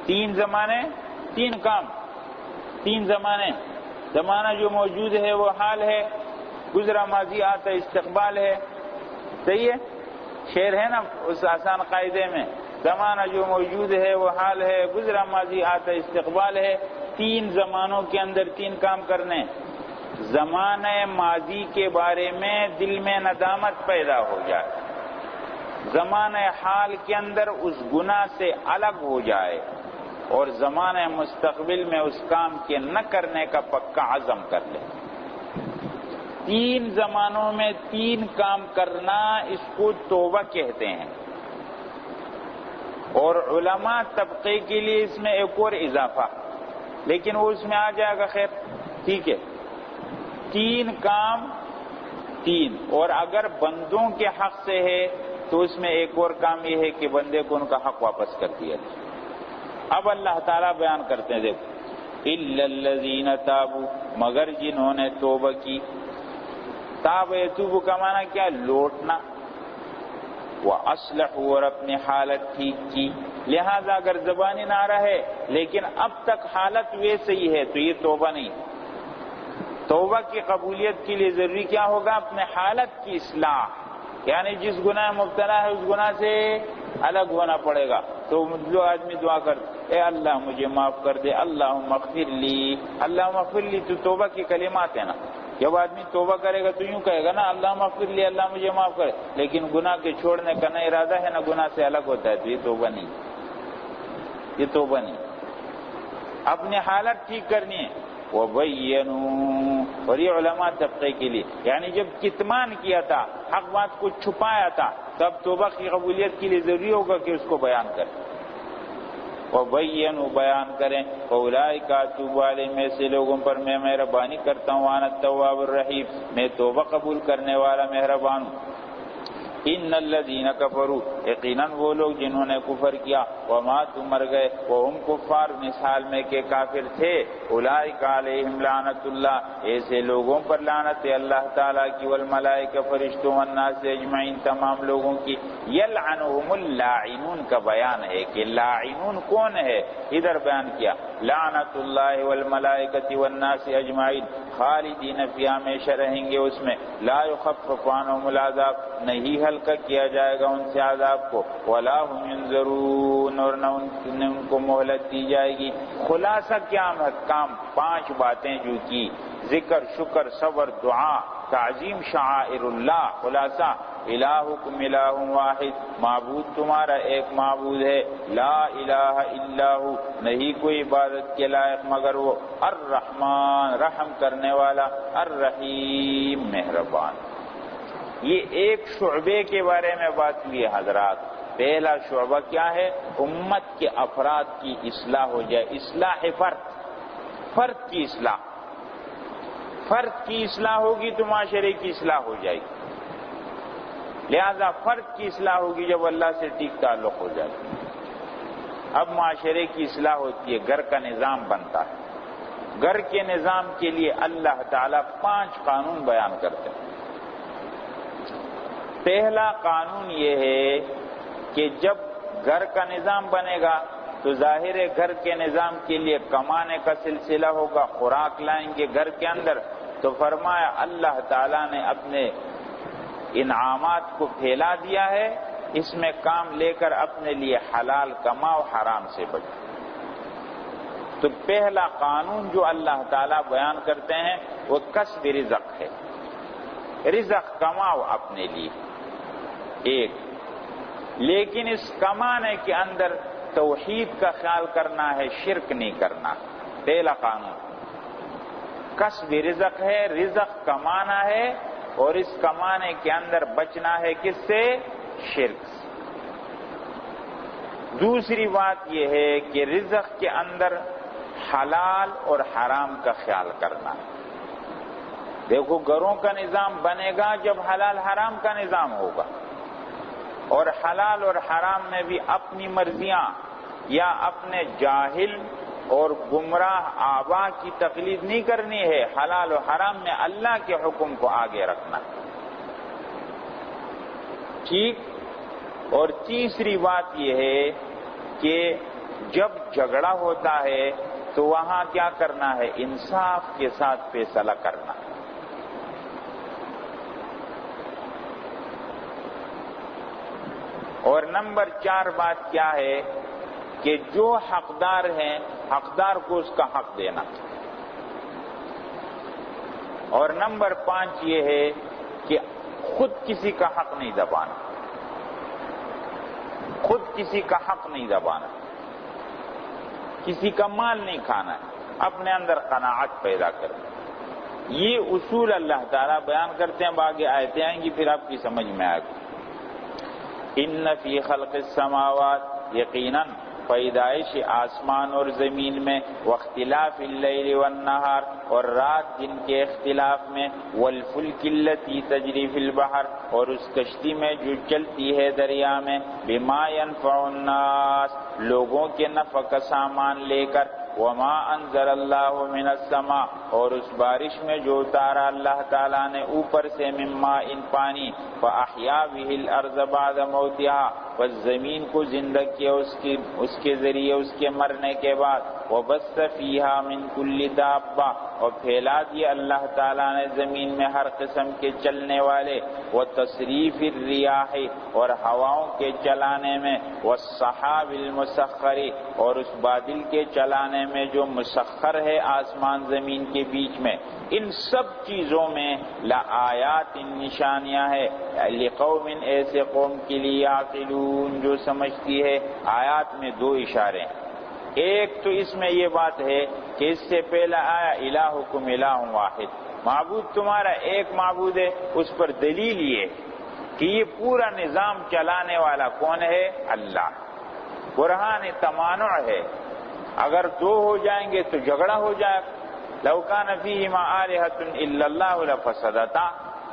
3 زمانے 3 کام، 3 زمانے۔ زمانہ جو موجود ہے وہ حال ہے، گزرا، ماضی، آتا، استقبال ہے۔ صحیح ہے؟ شعر ہے نا اس آسان قاعدے میں، زمانہ جو موجود ہے وہ حال ہے، گزرا، ماضی، آتا، استقبال ہے۔ 3 زمانوں کے اندر 3 کام کرنے۔ زمانہ ماضی کے بارے میں دل میں ندامت پیدا ہو جائے، زمانہ حال کے اندر اس گناہ سے الگ ہو جائے، اور زمانہ مستقبل میں اس کام کے نہ کرنے کا پکا عزم کر لے۔ 3 زمانوں میں 3 کام کرنا، اس کو توبہ کہتے ہیں۔ اور علماء طبقے کے لیے اس میں ایک اور اضافہ، لیکن وہ اس میں آ جائے گا، خیر ٹھیک ہے۔ 3 کام 3، اور اگر بندوں کے حق سے ہے تو اس میں ایک اور کام یہ ہے کہ بندے کو ان کا حق واپس کر دیا جائے۔ اب اللہ تعالیٰ بیان کرتے ہیں، دیکھو، الا الذین تابوا، مگر جنہوں نے توبہ کی۔ تاب یتوب کا معنی کیا؟ لوٹنا۔ وَأَصْلَحُوا، اور اپنی حالت ٹھیک کی۔ لہذا اگر زبانی نعرہ ہے لیکن اب تک حالت ویسے ہی ہے تو یہ توبہ نہیں۔ توبہ کی قبولیت کے لیے ضروری کیا ہوگا؟ اپنے حالت کی اصلاح، یعنی جس گناہ مبتلا ہے اس گناہ سے الگ ہونا پڑے گا۔ تو جو آدمی دعا کر، اے اللہ مجھے معاف کر دے، اللہم اغفر لی، اللہم اغفر لی، تو توبہ کی کلمات ہیں نا۔ جب آدمی توبہ کرے گا تو یوں کہے گا نا، اللہم اغفر لی، اللہ مجھے معاف کرے، لیکن گناہ کے چھوڑنے کا نہ ارادہ ہے نہ گناہ سے الگ ہوتا ہے، تو یہ توبہ نہیں، یہ توبہ نہیں۔ اپنی حالت ٹھیک کرنی ہے۔ وَبَيَّنُوا، اور یہ علماء طبقے کے لیے، یعنی جب کتمان کیا تھا، حق بات کو چھپایا تھا، تب توبہ کی قبولیت کے لیے ضروری ہوگا کہ اس کو بیان کریں۔ وَبَيَّنُوا، بیان کریں۔ وَأُولَئِكَ أَتُوبُ عَلَيْهِمْ، ایسے لوگوں پر میں مہربانی کرتا ہوں، وَأَنَا التَّوَّابُ الرَّحِيمُ، میں توبہ قبول کرنے والا مہربان ہوں۔ ان الذین کفروا، یقیناً وہ لوگ جنہوں نے کفر کیا، وماتوا، مر گئے، وہم کفار، اس حال میں کہ کافر تھے، اولئک علیہم لعنت اللہ، ایسے لوگوں پر لعنت ہے اللہ تعالیٰ کی، والملائکہ، فرشتوں، والناس اجمعین، تمام لوگوں کی۔ یلعنہم اللاعنون کا بیان ہے کہ لاعنون کون ہے، ادھر بیان کیا، لعنت اللہ والملائکہ والناس اجمعین، خالدین فیہا، ہمیشہ رہیں گے اس میں، لا یخفف عنہم العذاب، نہیں ہلکا کیا جائے گا ان سے عذاب کو، ولا هم ينظرون، اور نہ ان کو مہلت دی جائے گی۔ خلاصہ کیا کام؟ 5 باتیں جو کی، ذکر، شکر، صبر، دعا، تعظیم شعائر اللہ۔ خلاصہ، الہکم الہ واحد، معبود تمہارا ایک معبود ہے، لا الہ الا ہو، نہیں کوئی عبادت کے لائق مگر وہ، الرحمن، رحم کرنے والا، الرحیم، مہربان۔ یہ ایک شعبے کے بارے میں بات ہوئی ہے حضرات، پہلا شعبہ کیا ہے؟ امت کے افراد کی اصلاح ہو جائے، اصلاح فرد کی اصلاح. فرد کی اصلاح ہوگی تو معاشرے کی اصلاح ہو جائے گی. لہذا فرد کی اصلاح ہوگی جب اللہ سے ٹھیک تعلق ہو جائے گا. اب معاشرے کی اصلاح ہوتی ہے، گھر کا نظام بنتا ہے. گھر کے نظام کے لیے اللہ تعالیٰ 5 قانون بیان کرتے ہیں. پہلا قانون یہ ہے کہ جب گھر کا نظام بنے گا تو ظاہر ہے گھر کے نظام کے لیے کمانے کا سلسلہ ہوگا، خوراک لائیں گے گھر کے اندر. تو فرمایا اللہ تعالیٰ نے اپنے انعامات کو پھیلا دیا ہے، اس میں کام لے کر اپنے لیے حلال کماؤ، حرام سے بچو. تو پہلا قانون جو اللہ تعالیٰ بیان کرتے ہیں وہ کسب رزق ہے. رزق کماؤ اپنے لیے ایک، لیکن اس کمانے کے اندر توحید کا خیال کرنا ہے، شرک نہیں کرنا. پہلا قانون کسب رزق ہے، رزق کمانا ہے اور اس کمانے کے اندر بچنا ہے کس سے؟ شرک سے. دوسری بات یہ ہے کہ رزق کے اندر حلال اور حرام کا خیال کرنا. دیکھو گھروں کا نظام بنے گا جب حلال حرام کا نظام ہوگا، اور حلال اور حرام میں بھی اپنی مرضیاں یا اپنے جاہل اور گمراہ آبا کی تقلید نہیں کرنی ہے. حلال و حرام میں اللہ کے حکم کو آگے رکھنا. ٹھیک. اور تیسری بات یہ ہے کہ جب جھگڑا ہوتا ہے تو وہاں کیا کرنا ہے؟ انصاف کے ساتھ فیصلہ کرنا. اور نمبر 4 بات کیا ہے کہ جو حقدار ہیں حقدار کو اس کا حق دینا. اور نمبر 5 یہ ہے کہ خود کسی کا حق نہیں دبانا. خود کسی کا حق نہیں دبانا، کسی کا مال نہیں کھانا ہے، اپنے اندر قناعت پیدا کرنا. یہ اصول اللہ تعالیٰ بیان کرتے ہیں. آگے آیتیں آئیں گی پھر آپ کی سمجھ میں آئے گا. ان فی خلق السماوات، یقیناً پیدائش آسمان اور زمین میں، واختلاف اللیل والنہار، اور رات دن کے اختلاف میں، والفلک التی تجری فی البحر، اور اس کشتی میں جو چلتی ہے دریا میں، بما ینفع الناس، لوگوں کے نفع کا سامان لے کر، وما انزل اللہ من السماء، اور اس بارش میں جو اتارا اللہ تعالیٰ نے اوپر سے، من ماء پانی، فاحیا بہ الارض بعد موتها، بس زمین کو زندہ کیا اس کے ذریعے اس کے مرنے کے بعد، وبث فیہا من کل دابہ، اور پھیلا دیا اللہ تعالیٰ نے زمین میں ہر قسم کے چلنے والے، وتصریف الریاح، اور ہواؤں کے چلانے میں، والسحاب المسخر، اور اس بادل کے چلانے میں جو مسخر ہے آسمان زمین کے بیچ میں. ان سب چیزوں میں لآیات، نشانیاں ہیں، لقوم، ایسے قوم کے لیے، یعقلون، جو سمجھتی ہے. آیات میں 2 اشارے ہیں. ایک تو اس میں یہ بات ہے کہ اس سے پہلا آیا الہکم الہ واحد، معبود تمہارا ایک معبود ہے. اس پر دلیل یہ کہ یہ پورا نظام چلانے والا کون ہے؟ اللہ. برہان تمانع ہے. اگر 2 ہو جائیں گے تو جھگڑا ہو جائے. لو کان فیہما آلہۃ الا اللہ لفسدتا،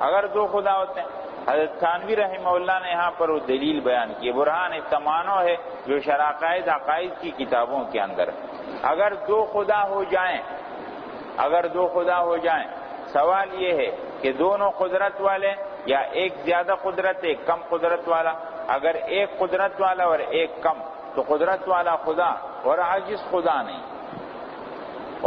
اگر 2 خدا ہوتے ہیں. حضرت تھانوی رحمہ اللہ نے یہاں پر وہ دلیل بیان کی. برہان تمانع ہے جو شرائع عقائد کی کتابوں کے اندر. اگر 2 خدا ہو جائیں، سوال یہ ہے کہ دونوں قدرت والے یا ایک زیادہ قدرت ایک کم قدرت والا. اگر ایک قدرت والا اور ایک کم تو قدرت والا خدا اور عاجز خدا نہیں.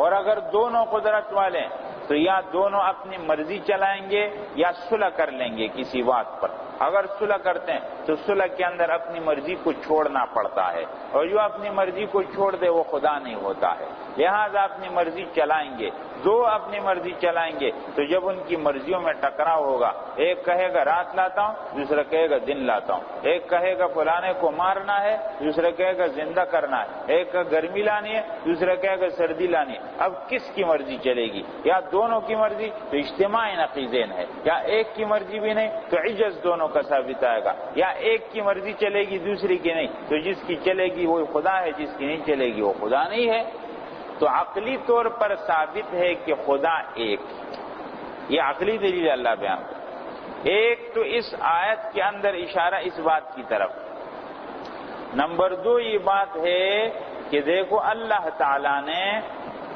اور اگر دونوں قدرت والے تو یا دونوں اپنی مرضی چلائیں گے یا صلح کر لیں گے کسی بات پر. اگر صلح کرتے ہیں تو صلح کے اندر اپنی مرضی کو چھوڑنا پڑتا ہے، اور جو اپنی مرضی کو چھوڑ دے وہ خدا نہیں ہوتا ہے. لہذا اپنی مرضی چلائیں گے، دو اپنی مرضی چلائیں گے تو جب ان کی مرضیوں میں ٹکراؤ ہوگا، ایک کہے گا رات لاتا ہوں، دوسرا کہے گا دن لاتا ہوں، ایک کہے گا فلانے کو مارنا ہے، دوسرا کہے گا زندہ کرنا ہے، ایک کا گرمی لانی ہے، دوسرا کہے گا سردی لانی ہے۔ اب کس کی مرضی چلے گی؟ یا دونوں کی مرضی تو اجتماعی نقیضین ہے، یا ایک کی مرضی بھی نہیں تو عجز دونوں کا ثابت آئے گا، یا ایک کی مرضی چلے گی دوسری کی نہیں تو جس کی چلے گی وہ خدا ہے، جس کی نہیں چلے گی وہ خدا نہیں ہے۔ تو عقلی طور پر ثابت ہے کہ خدا ایک، یہ عقلی دلیل اللہ بیان کرتا۔ ایک تو اس آیت کے اندر اشارہ اس بات کی طرف۔ نمبر دو یہ بات ہے کہ دیکھو اللہ تعالیٰ نے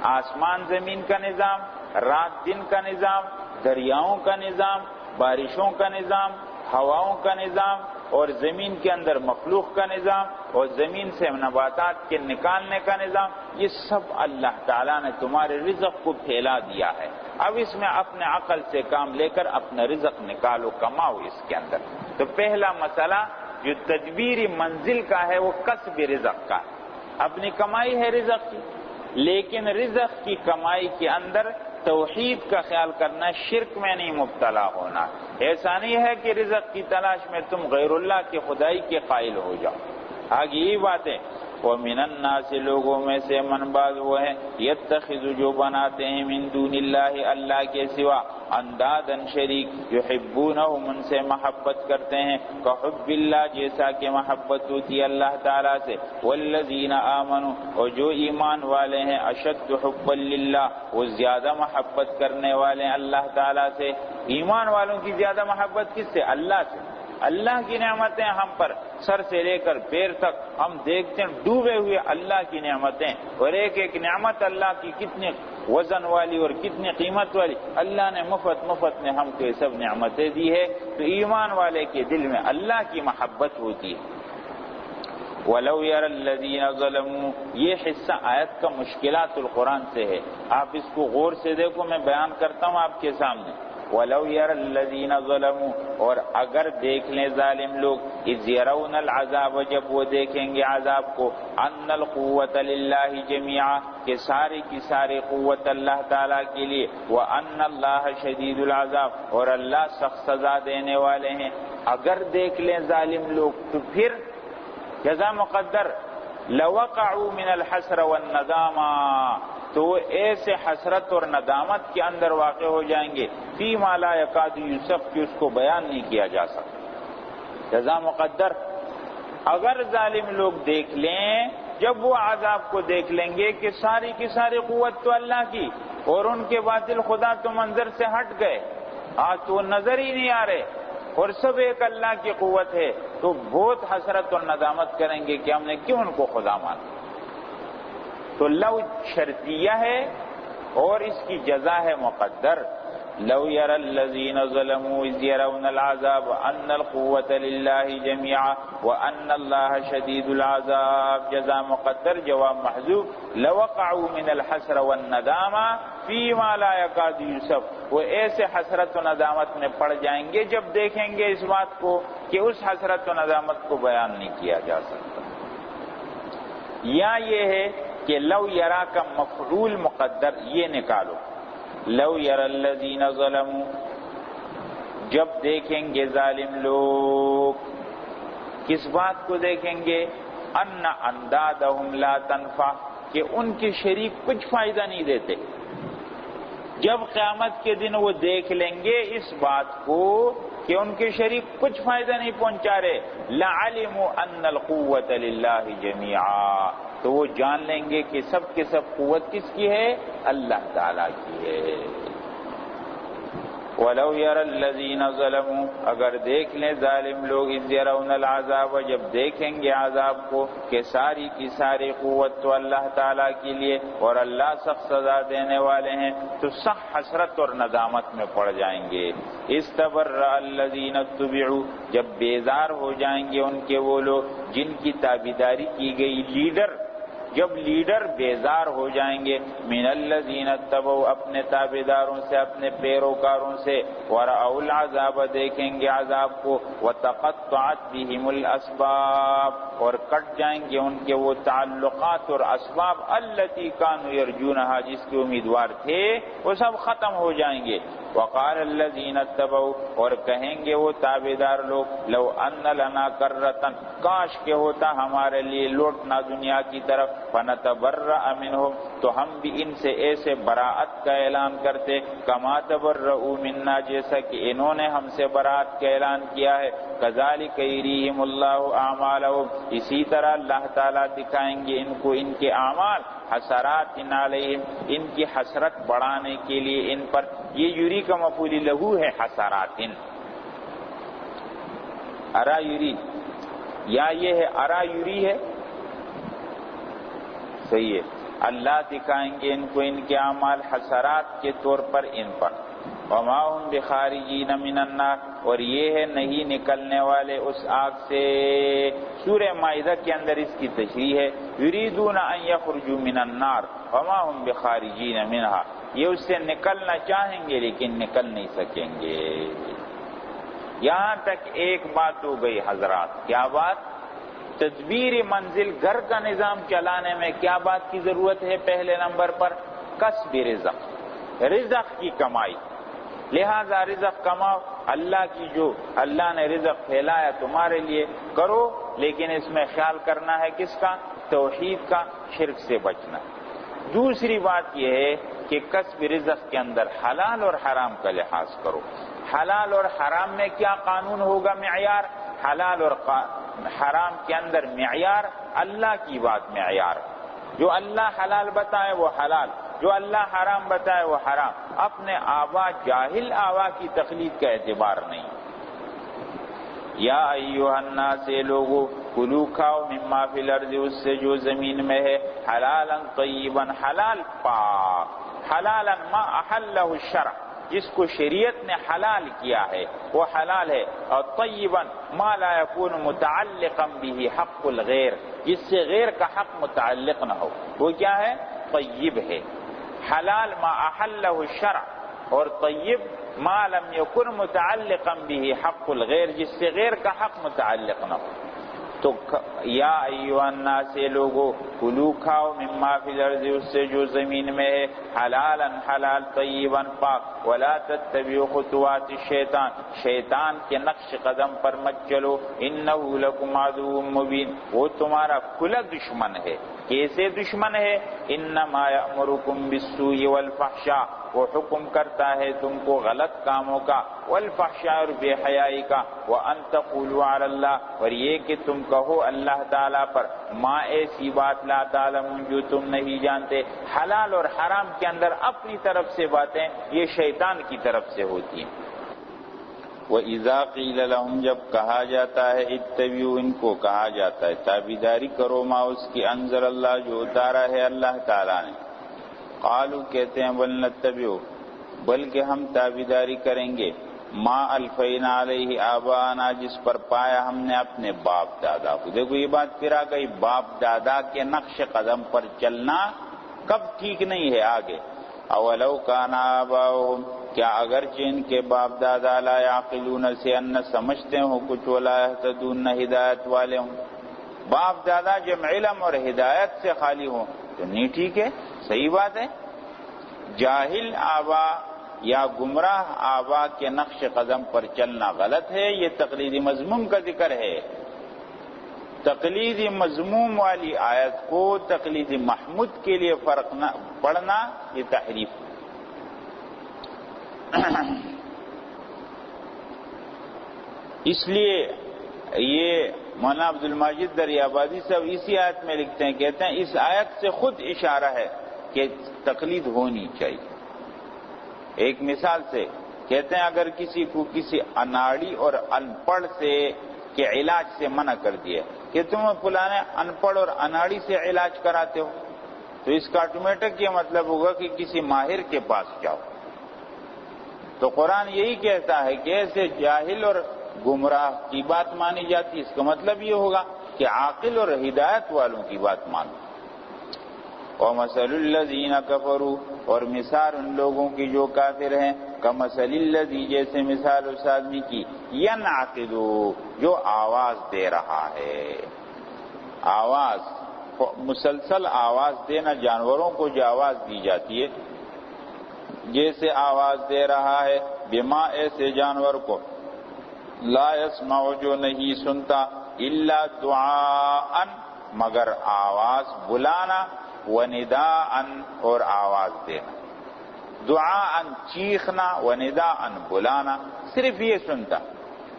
آسمان زمین کا نظام، رات دن کا نظام، دریاؤں کا نظام، بارشوں کا نظام، ہواؤں کا نظام اور زمین کے اندر مخلوق کا نظام اور زمین سے نباتات کے نکالنے کا نظام، یہ سب اللہ تعالیٰ نے تمہارے رزق کو پھیلا دیا ہے۔ اب اس میں اپنے عقل سے کام لے کر اپنا رزق نکالو، کماؤ اس کے اندر۔ تو پہلا مسئلہ جو تدبیری منزل کا ہے وہ کسب رزق کا ہے، اپنی کمائی ہے رزق کی، لیکن رزق کی کمائی کے اندر توحید کا خیال کرنا، شرک میں نہیں مبتلا ہونا۔ ایسا نہیں ہے کہ رزق کی تلاش میں تم غیر اللہ کی خدائی کے قائل ہو جاؤ۔ آگے یہ باتیں وَمِنَ النَّاسِ لوگوں میں سے من بعض وہ ہیں یتخذ جو بناتے ہیں من دون اللہ اللہ کے سوا اندادن شریک یحبونہم ان سے محبت کرتے ہیں کحب اللہ جیسا کہ محبت ہوتی ہے اللہ تعالیٰ سے والذین آمنوا اور جو ایمان والے ہیں اشد حبا للہ وہ زیادہ محبت کرنے والے ہیں اللہ تعالیٰ سے۔ ایمان والوں کی زیادہ محبت کس سے؟ اللہ سے۔ اللہ کی نعمتیں ہم پر سر سے لے کر پیر تک ہم دیکھتے ہیں ڈوبے ہوئے اللہ کی نعمتیں، اور ایک ایک نعمت اللہ کی کتنی وزن والی اور کتنی قیمت والی، اللہ نے مفت میں ہم کو یہ سب نعمتیں دی ہے۔ تو ایمان والے کے دل میں اللہ کی محبت ہوتی ہے۔ وَلَوْ يَرَى الَّذِينَ ظَلَمُوا یہ حصہ آیت کا مشکلات القرآن سے ہے، آپ اس کو غور سے دیکھو، میں بیان کرتا ہوں آپ کے سامنے۔ وَلَوْ يَرَى الَّذِينَ ظَلَمُوا اور اگر دیکھ لیں ظالم لوگ اِذْ يَرَوْنَ الْعَذَابَ جب وہ دیکھیں گے عذاب کو أَنَّ الْقُوَّةَ لِلَّهِ جَمِيعًا کہ ساری کی ساری قوت اللہ تعالیٰ کے لیے، وَأَنَّ اللَّهَ شَدِيدُ الْعَذَابِ اور اللہ سخت سزا دینے والے ہیں۔ اگر دیکھ لیں ظالم لوگ تو پھر جزا مقدر لَوَقَعُوا مِنَ الْحَسْرَ وَالنَّدَامَةِ تو وہ ایسے حسرت اور ندامت کے اندر واقع ہو جائیں گے فیما لا یکاد یوسف کہ اس کو بیان نہیں کیا جا سکتا۔ جزا مقدر اگر ظالم لوگ دیکھ لیں، جب وہ عذاب کو دیکھ لیں گے کہ ساری کی ساری قوت تو اللہ کی اور ان کے باطل خدا تو منظر سے ہٹ گئے، آج تو نظر ہی نہیں آ رہے اور سب ایک اللہ کی قوت ہے، تو بہت حسرت اور ندامت کریں گے کہ ہم نے کیوں ان کو خدا مانا۔ تو لو شرطیہ ہے اور اس کی جزا ہے مقدر۔ لو يرى الذين ظلموا اذ يرون العذاب ان القوة لله جميعا وان الله شديد العذاب جزا مقدر جواب محذوف لوقعوا من الحسرة والندامة فيما لا يكاد يوسف وہ ایسے حسرت و ندامت میں پڑ جائیں گے جب دیکھیں گے اس بات کو کہ اس حسرت و ندامت کو بیان نہیں کیا جا سکتا۔ یا یہ ہے کہ لو یرا کا مفعول مقدر یہ نکالو، لو یرا الذین ظلموا جب دیکھیں گے ظالم لوگ کس بات کو دیکھیں گے؟ ان اندادہم لا تنفع کہ ان کے شریک کچھ فائدہ نہیں دیتے۔ جب قیامت کے دن وہ دیکھ لیں گے اس بات کو کہ ان کے شریک کچھ فائدہ نہیں پہنچا رہے، لعلموا ان القوة للہ جميعا تو وہ جان لیں گے کہ سب کے سب قوت کس کی ہے؟ اللہ تعالیٰ کی ہے۔ وَلَوْ يَرَى الَّذِينَ ظَلَمُوا اگر دیکھ لیں ظالم لوگ اِذْ يَرَوْنَ الْعَذَابَ جب دیکھیں گے عذاب کو کہ ساری کی ساری قوت تو اللہ تعالیٰ کے لیے اور اللہ سخت سزا دینے والے ہیں، تو سخت حسرت اور ندامت میں پڑ جائیں گے۔ اِسْتَبَرَّأَ الَّذِينَ اتُّبِعُوا جب بیزار ہو جائیں گے ان کے وہ لوگ جن کی تابعداری کی گئی، لیڈر جب لیڈر بیزار ہو جائیں گے من الذین اتبعوا اپنے تابعداروں سے، اپنے پیروکاروں سے، ورأوا العذاب دیکھیں گے عذاب کو، وتقطعت بهم الاسباب اور کٹ جائیں گے ان کے وہ تعلقات اور اسباب التی کانوا یرجونها جس کے امیدوار تھے وہ سب ختم ہو جائیں گے۔ وقال الذین اتبعوا اور کہیں گے وہ تابعدار لوگ لو ان لنا کرۃ کاش کہ ہوتا ہمارے لیے لوٹنا دنیا کی طرف، فنتبرأ منہم تو ہم بھی ان سے ایسے براءت کا اعلان کرتے، کما تبرؤوا منا جیسا کہ انہوں نے ہم سے براءت کا اعلان کیا ہے، کذالک یریہم اللہ اعمالہم اسی طرح اللہ تعالیٰ دکھائیں گے ان کو ان کے اعمال، حسرات علیہم ان کی حسرت بڑھانے کے لیے ان پر۔ یہ یری کا مفعول لہو ہے حسرات، ارا یری یا یہ ہے ارا یری ہے، صحیح ہے، اللہ دکھائیں گے ان کو ان کے اعمال حسرات کے طور پر ان پر۔ وما هم بخارجین من النار اور یہ ہے نہیں نکلنے والے اس آگ سے۔ سورہ مائدہ کے اندر اس کی تشریح ہے، یریدون ان یخرجوا من النار وما هم بخارجین منها، یہ اس سے نکلنا چاہیں گے لیکن نکل نہیں سکیں گے۔ یہاں تک ایک بات ہو گئی حضرات، کیا بات؟ تدبیر منزل گھر کا نظام چلانے میں کیا بات کی ضرورت ہے؟ پہلے نمبر پر کسب رزق، رزق کی کمائی، لہذا رزق کماؤ، اللہ کی جو اللہ نے رزق پھیلایا تمہارے لیے کرو، لیکن اس میں خیال کرنا ہے کس کا؟ توحید کا، شرک سے بچنا۔ دوسری بات یہ ہے کہ کسب رزق کے اندر حلال اور حرام کا لحاظ کرو۔ حلال اور حرام میں کیا قانون ہوگا؟ معیار۔ حلال اور حرام کے اندر معیار اللہ کی بات معیار، جو اللہ حلال بتائے وہ حلال، جو اللہ حرام بتائے وہ حرام۔ اپنے آبا جاہل آبا کی تقلید کا اعتبار نہیں۔ یا ایھا الناس لوگو کلو کھاؤ مما فی الارض اس سے جو زمین میں ہے، حلالا طیبا حلال پاک، حلالا ما احلہ الشرع جس کو شریعت نے حلال کیا ہے وہ حلال ہے، اور طیبا ما لا یکون متعلقا به حق الغیر جس سے غیر کا حق متعلق نہ ہو، وہ کیا ہے؟ طیب ہے۔ حلال ما احلہ الشرع اور طیب ما لم یکن متعلقا به حق الغیر جس سے غیر کا حق متعلق نہ ہو۔ تو یا ایھا الناس لوگو کلو کھاؤ مما فی الارض اس سے جو زمین میں ہے، حلالا حلال طیبا پاک، ولا تتبعوا خطوات الشیطان شیطان کے نقش قدم پر مت چلو، انہ لکم عدو مبین وہ تمہارا کھلا دشمن ہے۔ کیسے دشمن ہے؟ انما یأمرکم بالسوء والفحشاء وہ حکم کرتا ہے تم کو غلط کاموں کا، والفحشاء اور بے حیائی کا، وان تقولوا علی اللہ اور یہ کہ تم کہو اللہ تعالیٰ پر ما ایسی بات لا تعلمون جو تم نہیں جانتے۔ حلال اور حرام کے اندر اپنی طرف سے باتیں یہ شیطان کی طرف سے ہوتی ہیں۔ وَإِذَا قِيلَ لَهُمْ جب کہا جاتا ہے اتبعوا ان کو کہا جاتا ہے تابعداری کرو ما اس کی انزل اللہ جو اتارا ہے اللہ تعالیٰ نے، قالوا کہتے ہیں بل نتبعوا بلکہ ہم تابعداری کریں گے ما الفینا علیہ آباءنا جس پر پایا ہم نے اپنے باپ دادا کو۔ دیکھو یہ بات پھر آ گئی، باپ دادا کے نقش قدم پر چلنا کب ٹھیک نہیں ہے آگے۔ اولو کان آباؤہم کیا اگرچہ ان کے باپ دادا لا یعقلون سے ان سمجھتے ہوں کچھ، ولا یہتدون نہ ہدایت والے ہوں، باپ دادا جب علم اور ہدایت سے خالی ہوں تو نہیں ٹھیک ہے، صحیح بات ہے۔ جاہل آبا یا گمراہ آبا کے نقش قدم پر چلنا غلط ہے، یہ تقلیدی مضموم کا ذکر ہے۔ تقلیدی مضموم والی آیت کو تقلیدی محمود کے لیے فرق نہ پڑھنا یہ تحریف ہے۔ اس لیے یہ مولانا عبد المجید دریابادی صاحب اسی آیت میں لکھتے ہیں، کہتے ہیں اس آیت سے خود اشارہ ہے کہ تقلید ہونی چاہیے۔ ایک مثال سے کہتے ہیں اگر کسی کو کسی اناڑی اور ان پڑھ سے کے علاج سے منع کر دیا کہ تم فلانے ان پڑھ اور اناڑی سے علاج کراتے ہو، تو اس کا آٹومیٹک یہ مطلب ہوگا کہ کسی ماہر کے پاس جاؤ۔ تو قرآن یہی کہتا ہے کہ ایسے جاہل اور گمراہ کی بات مانی جاتی، اس کا مطلب یہ ہوگا کہ عاقل اور ہدایت والوں کی بات مانو۔ وَمَثَلُ الَّذِينَ كَفَرُوا، اور مثال ان لوگوں کی جو کافر ہیں، كَمَثَلِ الَّذِي، جیسے مثال اس آدمی کی، يَنْعَقِدُ، جو آواز دے رہا ہے۔ آواز، مسلسل آواز دینا، جانوروں کو جو آواز دی جاتی ہے، جیسے آواز دے رہا ہے، بما، ایسے جانور کو، لا يسمع، جو نہیں سنتا، الا دعاء، مگر آواز بلانا، ونداء، اور آواز دینا۔ دعاء چیخنا، ونداء بلانا، صرف یہ سنتا۔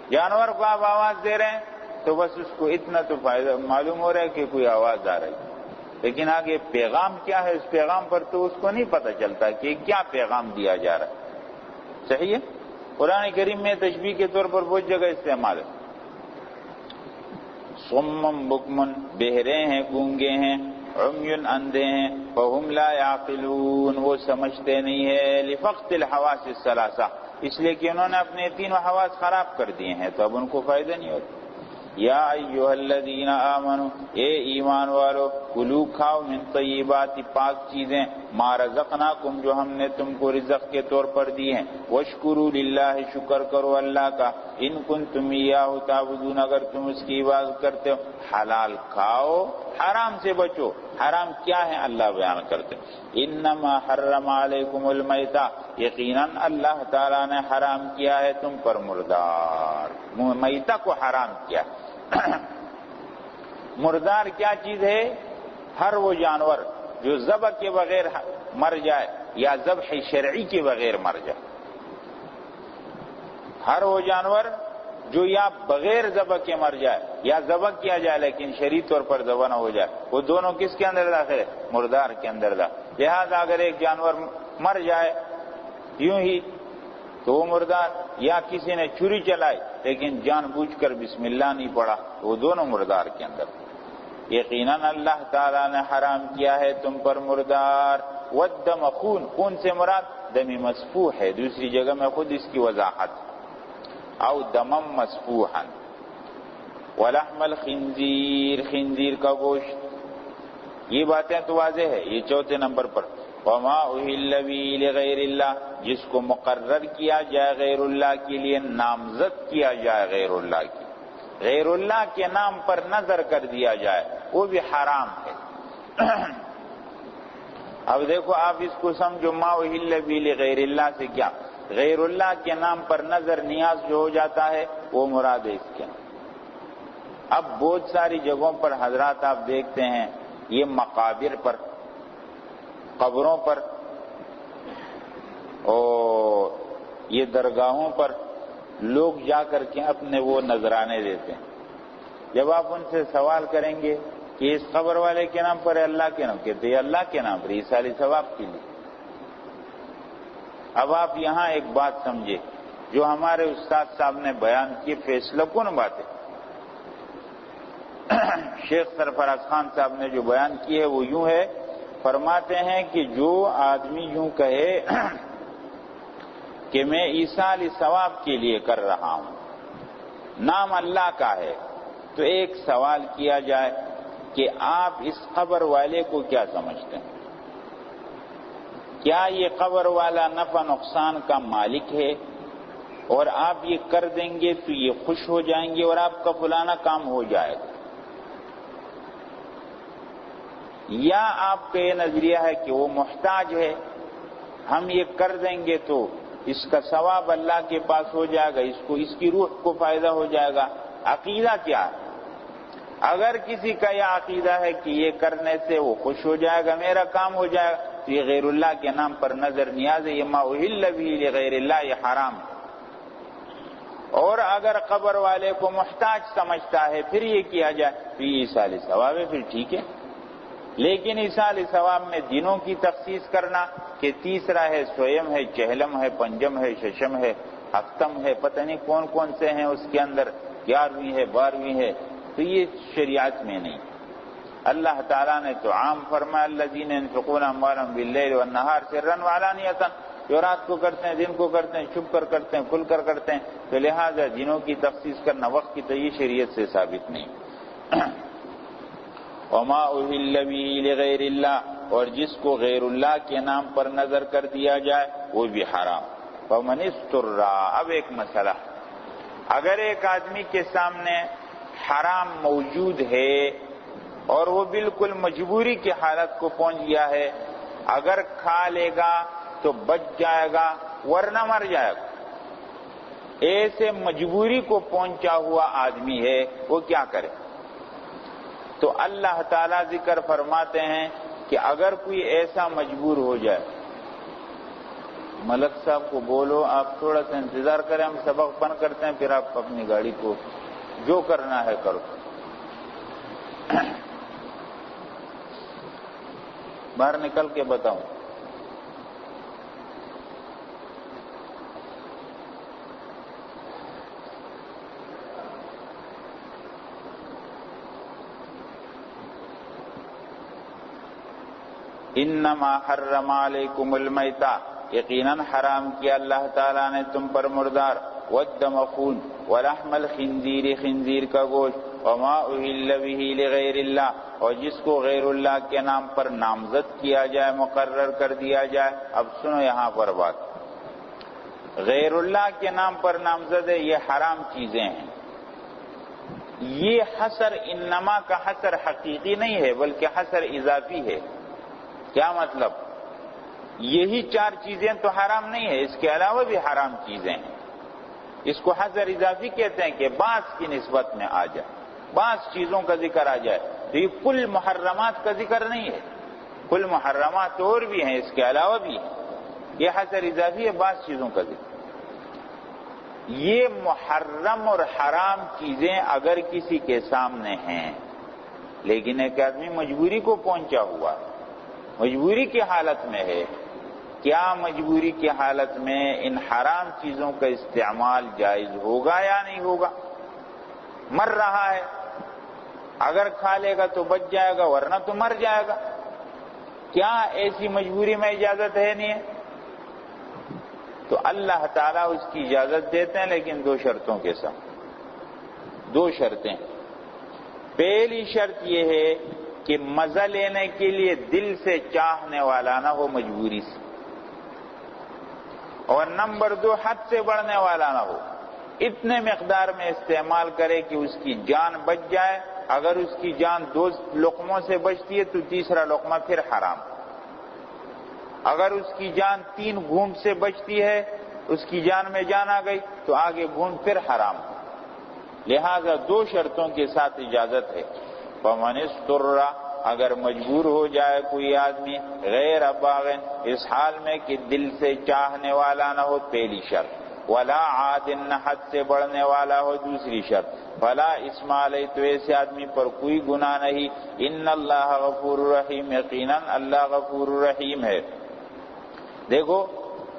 جانور کو آپ آواز دے رہے ہیں تو بس اس کو اتنا تو فائدہ معلوم ہو رہا ہے کہ کوئی آواز آ رہی، لیکن آگے پیغام کیا ہے، اس پیغام پر تو اس کو نہیں پتہ چلتا کہ کیا پیغام دیا جا رہا ہے۔ صحیح ہے؟ قرآن کریم میں تشبیہ کے طور پر بہت جگہ استعمال ہے۔ صم بکم، بہرے ہیں، گونگے ہیں، عمی، اندھے ہیں، فہم لا یعقلون، وہ سمجھتے نہیں ہے، لفقد الحواس الثلاثہ، اس لیے کہ انہوں نے اپنے تینوں حواس خراب کر دیے ہیں، تو اب ان کو فائدہ نہیں ہوتا۔ یا ایھا الذین آمنوا، اے ایمان والو، کلو، کھاؤ، من طیبات، پاک چیزیں، ما رزقناکم، جو ہم نے تم کو رزق کے طور پر دی ہیں، واشکروا للہ، شکر کرو اللہ کا، ان کنتم ایاہ تعبدون، اگر تم اس کی عبادت کرتے ہو۔ حلال کھاؤ، حرام سے بچو۔ حرام کیا ہے اللہ بیان کرتے، انما حرم علیکم المیتہ، یقیناً اللہ تعالیٰ نے حرام کیا ہے تم پر مردار، میتہ کو حرام کیا۔ مردار کیا چیز ہے؟ ہر وہ جانور جو ذبح کے بغیر مر جائے یا ذبح شرعی کے بغیر مر جائے، ہر وہ جانور جو یا بغیر ذبح کے مر جائے یا ذبح کیا جائے لیکن شرعی طور پر ذبح نہ ہو جائے، وہ دونوں کس کے اندر داخل ہے؟ مردار کے اندر داخل۔ لہذا اگر ایک جانور مر جائے یوں ہی تو وہ مردار، یا کسی نے چھری چلائی لیکن جان بوجھ کر بسم اللہ نہیں پڑھا تو وہ دونوں مردار کے اندر۔ یقیناً اللہ تعالیٰ نے حرام کیا ہے تم پر مردار، والدم، خون، خون سے مراد دم مسفوح ہے، دوسری جگہ میں خود اس کی وضاحت، او دمم مسفوحا، ولحم الخنزیر، خنزیر کا گوشت، یہ باتیں تو واضح ہے۔ یہ چوتھے نمبر پر، وما اہل به لغیر اللہ، جس کو مقرر کیا جائے غیر اللہ کے لیے، نامزد کیا جائے غیر اللہ کی، غیر اللہ کے نام پر نظر کر دیا جائے، وہ بھی حرام ہے۔ اب دیکھو آپ اس کو سمجھو، ما اہل به لغیر اللہ سے کیا؟ غیر اللہ کے نام پر نظر نیاز جو ہو جاتا ہے وہ مراد ہے اس کے۔ اب بہت ساری جگہوں پر حضرات آپ دیکھتے ہیں، یہ مقابر پر، قبروں پر اور یہ درگاہوں پر لوگ جا کر کے اپنے وہ نذرانے دیتے ہیں۔ جب آپ ان سے سوال کریں گے کہ اس قبر والے کے نام پر ہے اللہ کے نام، کہتے ہیں اللہ کے نام پر، عیسائی ثواب کے لیے۔ اب آپ یہاں ایک بات سمجھے، جو ہمارے استاد صاحب نے بیان کی، فیصلہ کن باتیں شیخ سرفراز خان صاحب نے جو بیان کی ہے وہ یوں ہے، فرماتے ہیں کہ جو آدمی یوں کہے کہ میں عیسائی ثواب کے لیے کر رہا ہوں، نام اللہ کا ہے، تو ایک سوال کیا جائے کہ آپ اس قبر والے کو کیا سمجھتے ہیں؟ کیا یہ قبر والا نفع نقصان کا مالک ہے اور آپ یہ کر دیں گے تو یہ خوش ہو جائیں گے اور آپ کا فلانا کام ہو جائے گا؟ یا آپ کا یہ نظریہ ہے کہ وہ محتاج ہے، ہم یہ کر دیں گے تو اس کا ثواب اللہ کے پاس ہو جائے گا، اس کی روح کو فائدہ ہو جائے گا؟ عقیدہ کیا ہے؟ اگر کسی کا یہ عقیدہ ہے کہ یہ کرنے سے وہ خوش ہو جائے گا، میرا کام ہو جائے گا، تو یہ غیر اللہ کے نام پر نظر نیاز ہے، یہ ما اہل به لغیر اللہ، یہ حرام ہے۔ اور اگر قبر والے کو محتاج سمجھتا ہے پھر یہ کیا جائے تو یہ عیسائی ثواب ہے، پھر ٹھیک ہے۔ لیکن عیسائی ثواب میں دنوں کی تخصیص کرنا کہ تیسرا ہے، سویم ہے، چہلم ہے، پنجم ہے، ششم ہے، ہفتم ہے، پتہ نہیں کون کون سے ہیں اس کے اندر، 11ویں ہے، 12ویں ہے، تو یہ شریعت میں نہیں۔ اللہ تعالیٰ نے تو عام فرمایا، الذین ينفقون اموالهم باللیل والنہار سرا وعلانیۃ، جو رات کو کرتے ہیں، دن کو کرتے ہیں، چھپ کر کرتے ہیں، کھل کر کرتے ہیں، تو لہذا دنوں کی تخصیص کرنا وقت کی، تو یہ شریعت سے ثابت نہیں۔ وما اہل به لغیر اللہ، اور جس کو غیر اللہ کے نام پر نظر کر دیا جائے وہ بھی حرام۔ فمن اضطر، اب ایک مسئلہ، اگر ایک آدمی کے سامنے حرام موجود ہے اور وہ بالکل مجبوری کی حالت کو پہنچ گیا ہے، اگر کھا لے گا تو بچ جائے گا ورنہ مر جائے گا، ایسے مجبوری کو پہنچا ہوا آدمی ہے، وہ کیا کرے؟ تو اللہ تعالیٰ ذکر فرماتے ہیں کہ اگر کوئی ایسا مجبور ہو جائے، ملک صاحب کو بولو آپ تھوڑا سا انتظار کریں، ہم سبق بند کرتے ہیں، پھر آپ اپنی گاڑی کو جو کرنا ہے کرو۔ باہر نکل کے بتاؤں۔ انما حرم علیکم المیتہ، یقیناً حرام کیا اللہ تعالیٰ نے تم پر مردار، والدم خون، ولحم الخنزیر، خنزیر کا گوشت، وما اہل بہ لغیر اللہ، اور جس کو غیر اللہ کے نام پر نامزد کیا جائے، مقرر کر دیا جائے۔ اب سنو یہاں پر بات، غیر اللہ کے نام پر نامزد ہے، یہ حرام چیزیں ہیں۔ یہ حصر انما کا حصر حقیقی نہیں ہے بلکہ حصر اضافی ہے۔ کیا مطلب؟ یہی چار چیزیں تو حرام نہیں ہے، اس کے علاوہ بھی حرام چیزیں ہیں۔ اس کو حصر اضافی کہتے ہیں کہ بعض کی نسبت میں آ جائے، بعض چیزوں کا ذکر آ جائے، تو یہ کل محرمات کا ذکر نہیں ہے، کل محرمات اور بھی ہیں، اس کے علاوہ بھی ہیں، یہ حصر اضافی ہے، بعض چیزوں کا ذکر۔ یہ محرم اور حرام چیزیں اگر کسی کے سامنے ہیں، لیکن ایک آدمی مجبوری کو پہنچا ہوا ہے، مجبوری کی حالت میں ہے، کیا مجبوری کی حالت میں ان حرام چیزوں کا استعمال جائز ہوگا یا نہیں ہوگا؟ مر رہا ہے، اگر کھا لے گا تو بچ جائے گا ورنہ تو مر جائے گا، کیا ایسی مجبوری میں اجازت ہے؟ نہیں ہے۔ تو اللہ تعالیٰ اس کی اجازت دیتے ہیں لیکن دو شرطوں کے ساتھ، دو شرطیں۔ پہلی شرط یہ ہے کہ مزہ لینے کے لیے دل سے چاہنے والا نہ ہو مجبوری سے، اور نمبر دو حد سے بڑھنے والا نہ ہو، اتنے مقدار میں استعمال کرے کہ اس کی جان بچ جائے، اگر اس کی جان 2 لقموں سے بچتی ہے تو تیسرا لقمہ پھر حرام، اگر اس کی جان 3 گھونٹ سے بچتی ہے، اس کی جان میں جان آ گئی تو آگے گھونٹ پھر حرام، لہذا 2 شرطوں کے ساتھ اجازت ہے۔ فمن اضطر، اگر مجبور ہو جائے کوئی آدمی، غیر باغ، اس حال میں کہ دل سے چاہنے والا نہ ہو، پہلی شرط، ولا عاد، نہ حد سے بڑھنے والا ہو، دوسری شرط، فلا اثم علیہ، تو ایسے آدمی پر کوئی گناہ نہیں، ان اللہ غفور رحیم، یقیناً اللہ غفور رحیم ہے۔ دیکھو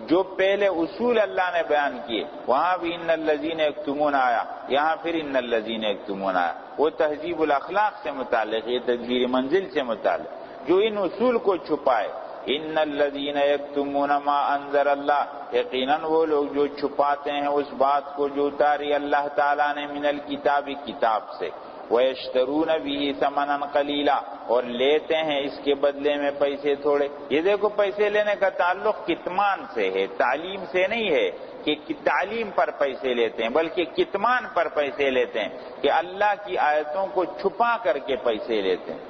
جو پہلے اصول اللہ نے بیان کیے، وہاں بھی ان الذین یکتمون آیا، یہاں پھر ان الذین یکتمون آیا، وہ تہذیب الاخلاق سے متعلق، یہ تدبیر منزل سے متعلق، جو ان اصول کو چھپائے۔ ان الذین یکتمون ما انزل اللہ، یقیناً وہ لوگ جو چھپاتے ہیں اس بات کو جو اتاری اللہ تعالیٰ نے من الکتاب، کتاب سے، وَيَشْتَرُونَ بِهِ ثَمَنًا قَلِيلًا، اور لیتے ہیں اس کے بدلے میں پیسے تھوڑے۔ یہ دیکھو پیسے لینے کا تعلق کتمان سے ہے، تعلیم سے نہیں ہے کہ تعلیم پر پیسے لیتے ہیں، بلکہ کتمان پر پیسے لیتے ہیں کہ اللہ کی آیتوں کو چھپا کر کے پیسے لیتے ہیں۔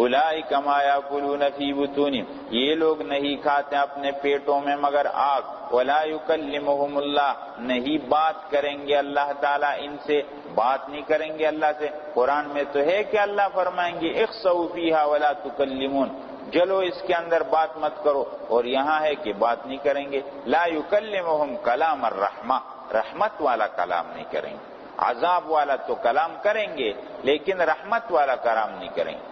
اولئک ما یاکلون فی بطونہم، یہ لوگ نہیں کھاتے اپنے پیٹوں میں مگر آگ، ولا یکلمہم اللہ، نہیں بات کریں گے اللہ تعالیٰ ان سے، بات نہیں کریں گے اللہ سے۔ قرآن میں تو ہے کہ اللہ فرمائیں گے اخسؤوا فیہا ولا تکلمون، جلو اس کے اندر بات مت کرو، اور یہاں ہے کہ بات نہیں کریں گے۔ لا یکلمہم کلام الرحمہ، رحمت والا کلام نہیں کریں گے، عذاب والا تو کلام کریں گے لیکن رحمت والا کلام نہیں کریں گے۔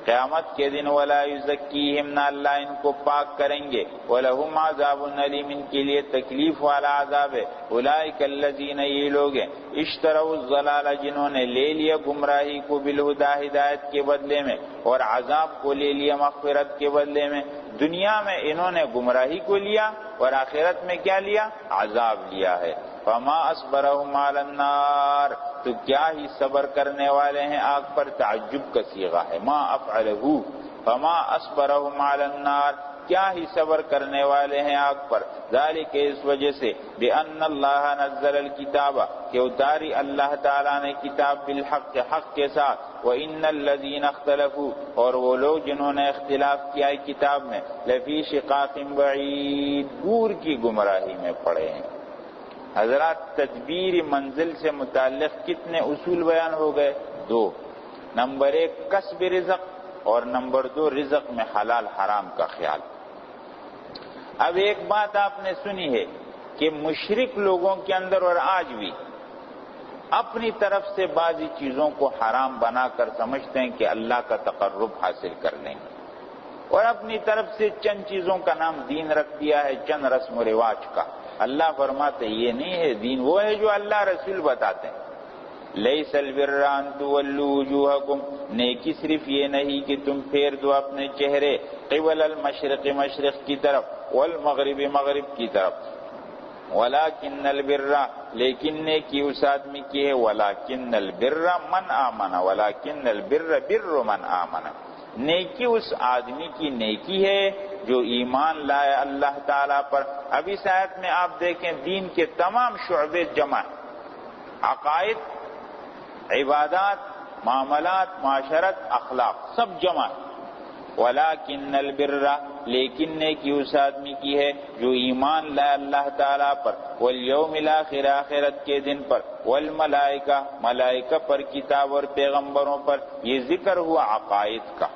قیامت کے دن ولا یزکیہم، نہ اللہ ان کو پاک کریں گے، ولہم عذاب علیم، ان کے لیے تکلیف والا عذاب ہے۔ اولئک الذین، یہ لوگ ہیں، اشتروا الضلال، جنہوں نے لے لیا گمراہی کو، بالہدی، ہدایت کے بدلے میں، اور عذاب کو لے لیا مغفرت کے بدلے میں۔ دنیا میں انہوں نے گمراہی کو لیا اور آخرت میں کیا لیا؟ عذاب لیا ہے۔ فما اصبرہم علی النار، تو کیا ہی صبر کرنے والے ہیں آگ پر، تعجب کا صیغہ ہے، ما افعلہ، فما اصبرهم علی النار، کیا ہی صبر کرنے والے ہیں آگ پر، ذالک اس وجہ سے، بأن اللہ نزل الکتاب، کہ اتاری اللہ تعالیٰ نے کتاب بالحق، حق کے ساتھ، وإن الذین اختلفوا، اور وہ لوگ جنہوں نے اختلاف کیا ہے کتاب میں، لفی شقاق بعید، دور کی گمراہی میں پڑے ہیں۔ حضرات تدبیر منزل سے متعلق کتنے اصول بیان ہو گئے؟ 2۔ نمبر 1 کسب رزق، اور نمبر 2 رزق میں حلال حرام کا خیال۔ اب ایک بات آپ نے سنی ہے کہ مشرک لوگوں کے اندر اور آج بھی اپنی طرف سے بعضی چیزوں کو حرام بنا کر سمجھتے ہیں کہ اللہ کا تقرب حاصل کر لیں گے، اور اپنی طرف سے چند چیزوں کا نام دین رکھ دیا ہے، چند رسم و رواج کا۔ اللہ فرماتے یہ نہیں ہے دین، وہ ہے جو اللہ رسول بتاتے ہیں۔ لیس البر ان تولوا وجوہکم، نیکی صرف یہ نہیں کہ تم پھیر دو اپنے چہرے قبل المشرق، مشرق کی طرف، والمغرب، مغرب کی طرف، ولکن البر، لیکن نیکی اس آدمی کی ہے، ولکن البر من آمن، ولکن البر بر من آمن، نیکی اس آدمی کی نیکی ہے جو ایمان لائے اللہ تعالیٰ پر۔ اب اس آیت میں آپ دیکھیں دین کے تمام شعبے جمع، عقائد، عبادات، معاملات، معاشرت، اخلاق، سب جمع۔ وَلَكِنَّ الْبِرَّ، لیکن نیکی اس آدمی کی ہے جو ایمان لائے اللہ تعالیٰ پر، وَالْيَوْمِ الْآخِرِ، آخرت کے دن پر، وَالْمَلَائِكَةِ، ملائکہ پر، کتاب اور پیغمبروں پر۔ یہ ذکر ہوا عقائد کا۔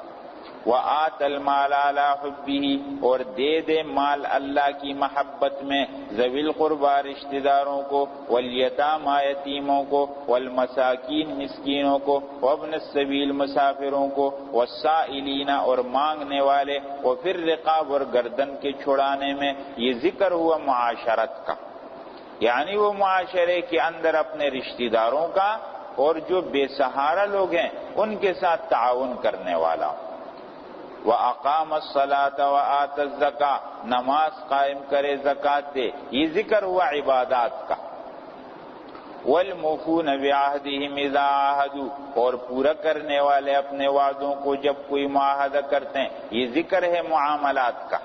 وَآتَ الْمَالَ عَلَى حُبِّهِ، اور دے مال اللہ کی محبت میں، ذوی القربى رشتہ داروں کو، والیتامى یتیموں کو، والمساکین مسکینوں کو، وابن السبیل مسافروں کو، والسائلین اور مانگنے والے، وفی الرقاب اور گردن کے چھڑانے میں۔ یہ ذکر ہوا معاشرت کا، یعنی وہ معاشرے کے اندر اپنے رشتہ داروں کا اور جو بے سہارا لوگ ہیں ان کے ساتھ تعاون کرنے والا۔ وَأَقَامَ الصَّلَاةَ وَآتَ الزَّكَاةَ، نماز قائم کرے، زکوٰۃ دے، یہ ذکر ہوا عبادات کا۔ وَالْمُوفُونَ بِعَهْدِهِمْ إِذَا عَاهَدُوا، اور پورا کرنے والے اپنے وعدوں کو جب کوئی معاہدہ کرتے ہیں، یہ ذکر ہے معاملات کا۔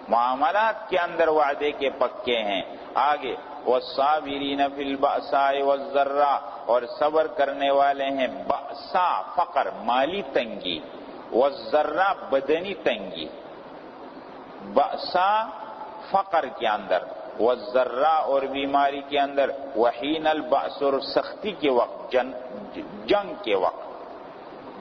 معاملات کے اندر وعدے کے پکے ہیں۔ آگے وَالصَّابِرِينَ فِي الْبَأْسَاءِ وَالضَّرَّاءِ، اور صبر کرنے والے ہیں بأسا فقر، مالی تنگی، والضراء بدنی تنگی، بأسا فقر کے اندر، والضراء اور بیماری کے اندر، وحین البأس اور سختی کے وقت، جنگ کے وقت۔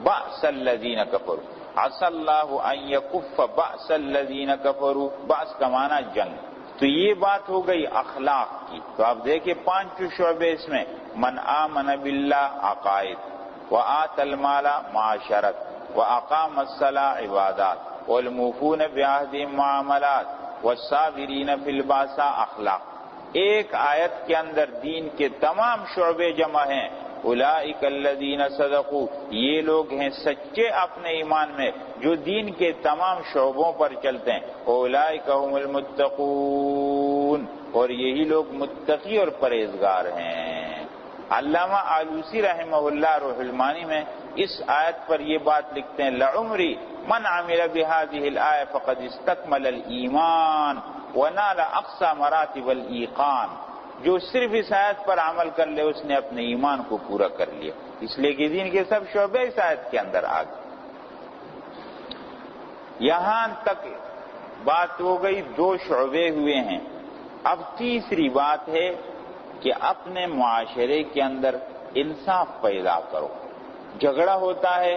بأس الذین کفروا، عسى اللہ ان یکف بأس الذین کفروا، بأس کا معنی جنگ۔ تو یہ بات ہو گئی اخلاق کی۔ تو آپ دیکھیں 5 شعبے اس میں، من آمن باللہ عقائد، وآت المال معاشرت، وأقام الصلاة عبادات، والموفون بعهدهم معاملات، والصابرین فی البأساء اخلاق۔ ایک آیت کے اندر دین کے تمام شعبے جمع ہیں۔ اولئک الذین صدقوا، یہ لوگ ہیں سچے اپنے ایمان میں جو دین کے تمام شعبوں پر چلتے ہیں۔ اولئک هم المتقون، اور یہی لوگ متقی اور پرہیزگار ہیں۔ علامہ آلوسی رحمہ اللہ روح المعانی میں اس آیت پر یہ بات لکھتے ہیں، لعمری من عمل بهذه الآیہ فقد استکمل الایمان ونال اقصى مراتب الایقان، جو صرف اس آیت پر عمل کر لے اس نے اپنے ایمان کو پورا کر لیا، اس لیے کہ دین کے سب شعبے اس آیت کے اندر آ گئے۔ یہاں تک بات ہو گئی، 2 شعبے ہوئے ہیں۔ اب تیسری بات ہے کہ اپنے معاشرے کے اندر انصاف پیدا کرو۔ جھگڑا ہوتا ہے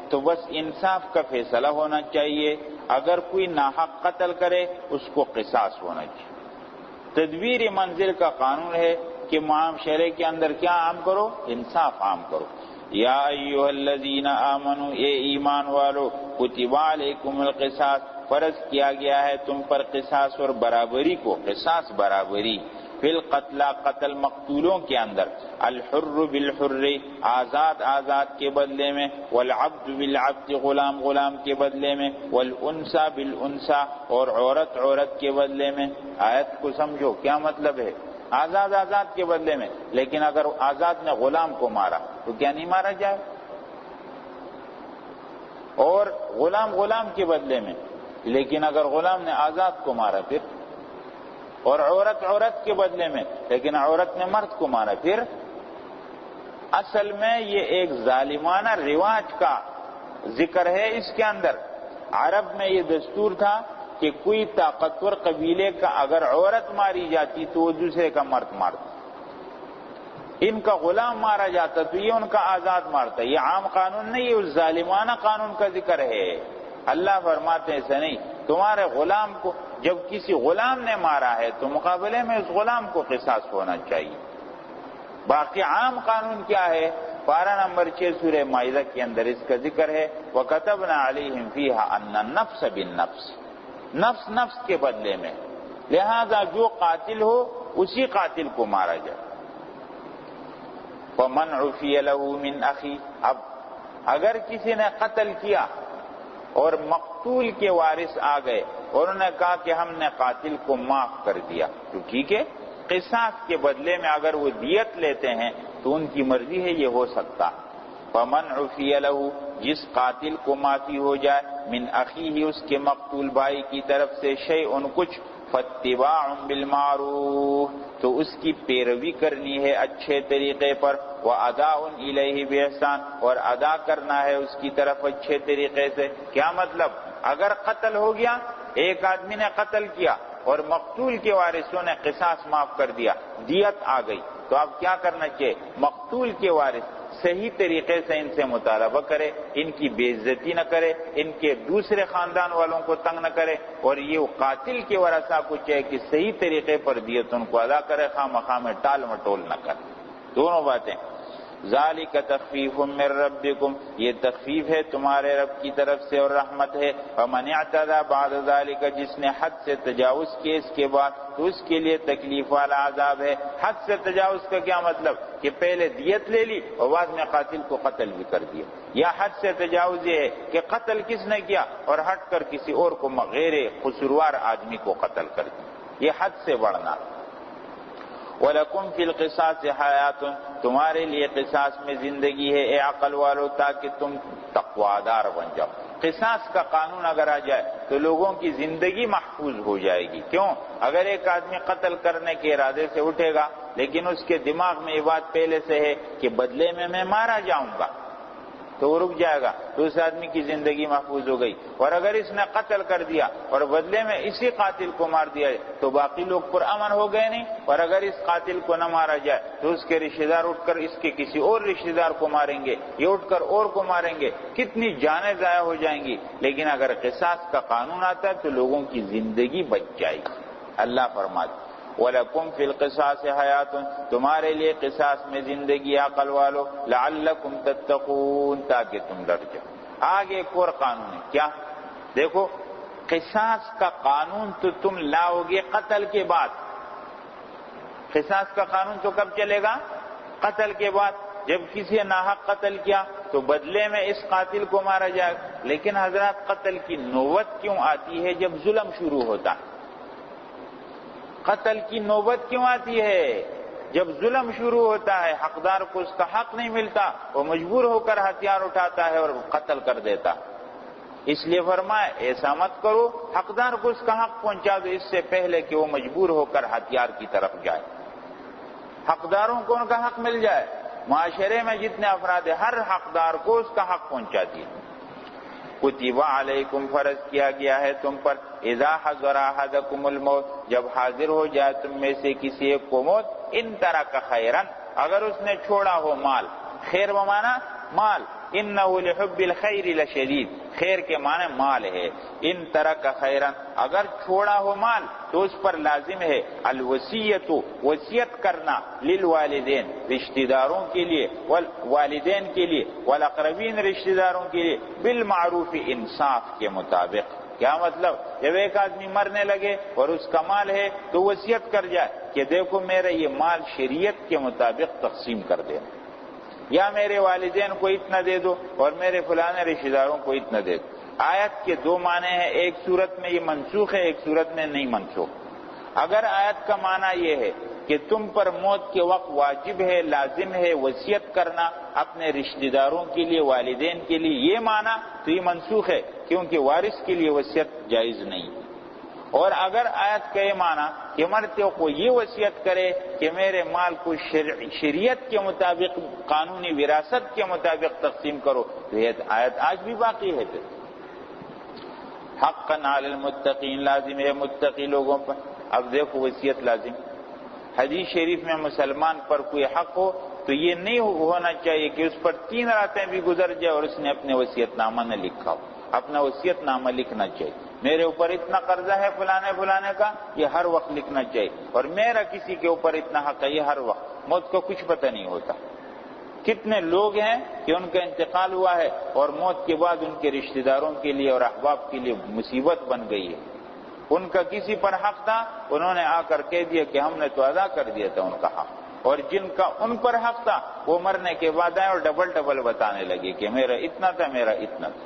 تو بس انصاف کا فیصلہ ہونا چاہیے، اگر کوئی ناحق قتل کرے اس کو قصاص ہونا چاہیے۔ تدبیر منزل کا قانون ہے کہ معاشرے کے اندر کیا عام کرو؟ انصاف عام کرو۔ یا ایھا الذین آمنوا، اے ایمان والو، کتب علیکم القصاص، فرض کیا گیا ہے تم پر قصاص اور برابری کو، قصاص برابری، فی القتل قتل مقتولوں کے اندر، الحر بالحر آزاد آزاد کے بدلے میں، والعبد بالعبد غلام غلام کے بدلے میں، والانثى بالانثى اور عورت عورت کے بدلے میں۔ آیت کو سمجھو کیا مطلب ہے؟ آزاد آزاد کے بدلے میں، لیکن اگر آزاد نے غلام کو مارا تو کیا نہیں مارا جائے؟ اور غلام غلام کے بدلے میں، لیکن اگر غلام نے آزاد کو مارا پھر، اور عورت عورت کے بدلے میں لیکن عورت نے مرد کو مارا پھر، اصل میں یہ ایک ظالمانہ رواج کا ذکر ہے اس کے اندر۔ عرب میں یہ دستور تھا کہ کوئی طاقتور قبیلے کا اگر عورت ماری جاتی تو وہ دوسرے کا مرد مارتا، ان کا غلام مارا جاتا تو یہ ان کا آزاد مارتا۔ یہ عام قانون نہیں، یہ اس ظالمانہ قانون کا ذکر ہے۔ اللہ فرماتے ہیں ایسا نہیں، تمہارے غلام کو جب کسی غلام نے مارا ہے تو مقابلے میں اس غلام کو قصاص ہونا چاہیے۔ باقی عام قانون کیا ہے؟ پارہ نمبر 6 سورہ مائدہ کے اندر اس کا ذکر ہے، وَكَتَبْنَا عَلَيْهِمْ فِيهَا أَنَّ النَّفْسَ بِالنَّفْسِ، نفس نفس کے بدلے میں، لہذا جو قاتل ہو اسی قاتل کو مارا جائے۔ وَمَنْ عُفِيَ لَهُ مِنْ أَخِيهِ، اب اگر کسی نے قتل کیا اور مقتول کے وارث آ گئے اور انہوں نے کہا کہ ہم نے قاتل کو معاف کر دیا، تو ٹھیک ہے، قصاص کے بدلے میں اگر وہ دیت لیتے ہیں تو ان کی مرضی ہے، یہ ہو سکتا۔ فَمَنْ عُفِيَ لَهُ، جس قاتل کو معافی ہو جائے، من اخیہ، اس کے مقتول بھائی کی طرف سے، شیء کچھ، فاتباع بالمعروف، تو اس کی پیروی کرنی ہے اچھے طریقے پر، واداء الیہ باحسان، اور ادا کرنا ہے اس کی طرف اچھے طریقے سے۔ کیا مطلب؟ اگر قتل ہو گیا، ایک آدمی نے قتل کیا اور مقتول کے وارثوں نے قصاص معاف کر دیا، دیت آ گئی، تو اب کیا کرنا چاہیے؟ مقتول کے وارث صحیح طریقے سے ان سے مطالبہ کرے، ان کی بے عزتی نہ کرے، ان کے دوسرے خاندان والوں کو تنگ نہ کرے، اور یہ قاتل کے ورثاء کو چاہے کہ صحیح طریقے پر دیت ان کو ادا کرے، خواہ مخواہ میں ٹال مٹول نہ کرے۔ دونوں باتیں۔ ذالک تخفیف من ربکم، یہ تخفیف ہے تمہارے رب کی طرف سے اور رحمت ہے۔ فمن اعتدی بعد ذالک، جس نے حد سے تجاوز کیا اس کے بعد تو اس کے لیے تکلیف والا عذاب ہے۔ حد سے تجاوز کا کیا مطلب؟ کہ پہلے دیت لے لی اور بعد میں قاتل کو قتل بھی کر دیا، یا حد سے تجاوز یہ ہے کہ قتل کس نے کیا اور ہٹ کر کسی اور کو غیر قصوروار آدمی کو قتل کر دیا، یہ حد سے بڑھنا۔ وَلَكُمْ فِي الْقِصَاصِ حَيَاتٌ، تمہارے لیے قصاص میں زندگی ہے اے عقل والو، تاکہ تم تقوادار بن جاؤ۔ قصاص کا قانون اگر آ جائے تو لوگوں کی زندگی محفوظ ہو جائے گی۔ کیوں؟ اگر ایک آدمی قتل کرنے کے ارادے سے اٹھے گا لیکن اس کے دماغ میں یہ بات پہلے سے ہے کہ بدلے میں مارا جاؤں گا، تو وہ رک جائے گا، تو اس آدمی کی زندگی محفوظ ہو گئی۔ اور اگر اس نے قتل کر دیا اور بدلے میں اسی قاتل کو مار دیا تو باقی لوگ پرامن ہو گئے نہیں، اور اگر اس قاتل کو نہ مارا جائے تو اس کے رشتہ دار اٹھ کر اس کے کسی اور رشتہ دار کو ماریں گے، یہ اٹھ کر اور کو ماریں گے، کتنی جانیں ضائع ہو جائیں گی۔ لیکن اگر قصاص کا قانون آتا ہے تو لوگوں کی زندگی بچ جائے گی۔ اللہ فرماتے وَلَكُمْ فِي الْقِصَاصِ حَيَاتٌ، تمہارے لیے قصاص میں زندگی عقل والو، لَعَلَّكُمْ تَتَّقُونَ، تاکہ تم ڈر جاؤ۔ آگے ایک اور قانون ہے، کیا؟ دیکھو، قصاص کا قانون تو تم لاؤ گے قتل کے بعد۔ قصاص کا قانون تو کب چلے گا؟ قتل کے بعد۔ جب کسی نے ناحق قتل کیا تو بدلے میں اس قاتل کو مارا جائے گا۔ لیکن حضرات، قتل کی نوبت کیوں آتی ہے جب ظلم شروع ہوتا ہے؟ قتل کی نوبت کیوں آتی ہے؟ جب ظلم شروع ہوتا ہے، حقدار کو اس کا حق نہیں ملتا، وہ مجبور ہو کر ہتھیار اٹھاتا ہے اور قتل کر دیتا۔ اس لیے فرمایا ایسا مت کرو، حقدار کو اس کا حق پہنچا دو اس سے پہلے کہ وہ مجبور ہو کر ہتھیار کی طرف جائے۔ حقداروں کو ان کا حق مل جائے۔ معاشرے میں جتنے افراد ہیں ہر حقدار کو اس کا حق پہنچا دیے۔ کتب علیکم، فرض کیا گیا ہے تم پر، اذا حضر احدکم الموت، جب حاضر ہو جائے تم میں سے کسی ایک کو موت، ان ترک خیرا، اگر اس نے چھوڑا ہو مال، خیر بمانا مال، انہ لحب الخیر لشدید، خیر کے معنی مال ہے۔ ان ترک خیرا، اگر چھوڑا ہو مال تو اس پر لازم ہے الوصیت، وصیت کرنا، للوالدین، رشتہ داروں کے لیے، والوالدین کے لیے، والاقربین، رشتہ داروں کے لیے، بالمعروف، انصاف کے مطابق۔ کیا مطلب؟ جب ایک آدمی مرنے لگے اور اس کا مال ہے تو وصیت کر جائے کہ دیکھو میرا یہ مال شریعت کے مطابق تقسیم کر دے، یا میرے والدین کو اتنا دے دو اور میرے فلانے رشتہ داروں کو اتنا دے دو۔ آیت کے دو معنی ہیں، ایک صورت میں یہ منسوخ ہے، ایک صورت میں نہیں منسوخ۔ اگر آیت کا معنی یہ ہے کہ تم پر موت کے وقت واجب ہے، لازم ہے وصیت کرنا اپنے رشتہ داروں کے لیے، والدین کے لیے، یہ معنی تو یہ منسوخ ہے، کیونکہ وارث کے لیے وصیت جائز نہیں۔ اور اگر آیت کا یہ معنی کہ مرتے کو یہ وصیت کرے کہ میرے مال کو شریعت کے مطابق، قانونی وراثت کے مطابق تقسیم کرو، تو یہ آیت آج بھی باقی ہے۔ پھر حقا علی المتقین، لازم ہے متقی لوگوں پر۔ اب دیکھو وصیت لازم، حدیث شریف میں مسلمان پر کوئی حق ہو تو یہ نہیں ہونا چاہیے کہ اس پر 3 راتیں بھی گزر جائے اور اس نے اپنے وصیت نامہ نہ لکھا ہو۔ اپنا وصیت نامہ لکھنا چاہیے، میرے اوپر اتنا قرضہ ہے فلانے کا، یہ ہر وقت لکھنا چاہیے، اور میرا کسی کے اوپر اتنا حق ہے، یہ ہر وقت۔ موت کا کچھ پتہ نہیں ہوتا، کتنے لوگ ہیں کہ ان کا انتقال ہوا ہے اور موت کے بعد ان کے رشتہ داروں کے لیے اور احباب کے لیے مصیبت بن گئی ہے۔ ان کا کسی پر حق تھا، انہوں نے آ کر کہہ دیا کہ ہم نے تو ادا کر دیا تھا ان کا حق، اور جن کا ان پر حق تھا وہ مرنے کے بعد آئے اور ڈبل بتانے لگے کہ میرا اتنا تھا، میرا اتنا تھا،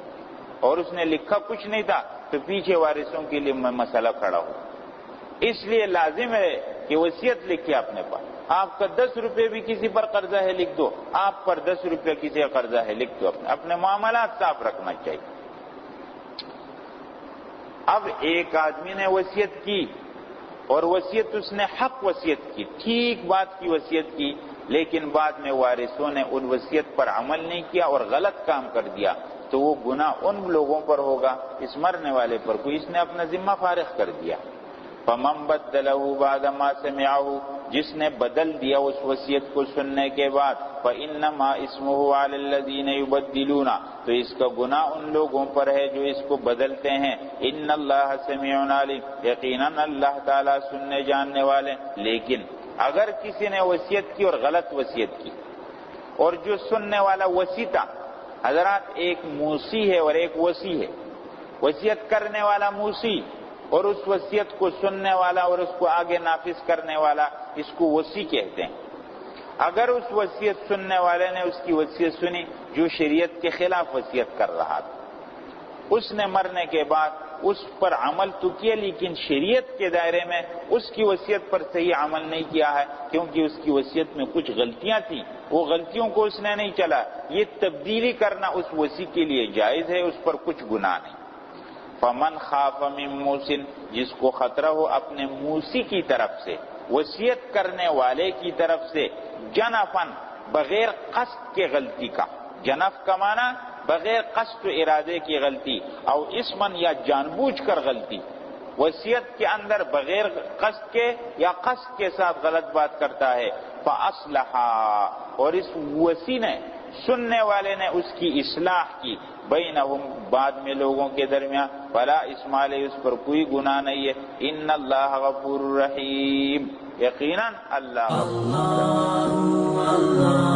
اور اس نے لکھا کچھ نہیں تھا، تو پیچھے وارثوں کے لیے مسئلہ کھڑا ہو۔ اس لیے لازم ہے کہ وصیت لکھے اپنے پاس۔ آپ کا 10 روپے بھی کسی پر قرضہ ہے لکھ دو، آپ پر 10 روپے کسی کا قرضہ ہے لکھ دو، اپنے معاملات صاف رکھنا چاہیے۔ اب ایک آدمی نے وصیت کی اور وصیت اس نے حق وصیت کی، ٹھیک بات کی وصیت کی، لیکن بعد میں وارثوں نے ان وصیت پر عمل نہیں کیا اور غلط کام کر دیا، تو وہ گناہ ان لوگوں پر ہوگا، اس مرنے والے پر کوئی، اس نے اپنا ذمہ فارغ کر دیا۔ فَمَن بَدَّلَهُ بَعْدَ مَا سَمِعَهُ، جس نے بدل دیا اس وصیت کو سننے کے بعد، فَإِنَّمَا اسْمُهُ عَلَى الَّذِينَ يُبَدِّلُونَ، تو اس کا گناہ ان لوگوں پر ہے جو اس کو بدلتے ہیں۔ إِنَّ اللَّهَ سَمِيعٌ عَلِيمٌ، یقیناً اللہ تعالیٰ سننے جاننے والے۔ لیکن اگر کسی نے وصیت کی اور غلط وصیت کی، اور جو سننے والا وصی تھا، حضرات ایک موصی ہے اور ایک وصی ہے، وصیت کرنے والا موصی اور اس وصیت کو سننے والا اور اس کو آگے نافذ کرنے والا، اس کو وصی کہتے ہیں۔ اگر اس وصیت سننے والے نے اس کی وصیت سنی جو شریعت کے خلاف وصیت کر رہا تھا، اس نے مرنے کے بعد اس پر عمل تو کیا، لیکن شریعت کے دائرے میں اس کی وصیت پر صحیح عمل نہیں کیا ہے، کیونکہ اس کی وصیت میں کچھ غلطیاں تھیں، وہ غلطیوں کو اس نے نہیں چلا، یہ تبدیلی کرنا اس وصی کے لیے جائز ہے، اس پر کچھ گناہ نہیں۔ فمن خاف من موص، جس کو خطرہ ہو اپنے موصی کی طرف سے، وصیت کرنے والے کی طرف سے، جنفن بغیر قصد کے غلطی کا، جنف کا معنی بغیر قصد و ارادے کی غلطی، اور اسمن یا جان بوجھ کر غلطی، وصیت کے اندر بغیر قصد کے یا قصد کے ساتھ غلط بات کرتا ہے، فاصلح، اور اس وصی نے، سننے والے نے اس کی اصلاح کی، بینہم، بعد میں لوگوں کے درمیان، فلا اسم علیہ، اس پر کوئی گناہ نہیں ہے، ان اللہ غفور رحیم، یقیناً اللہ اللہ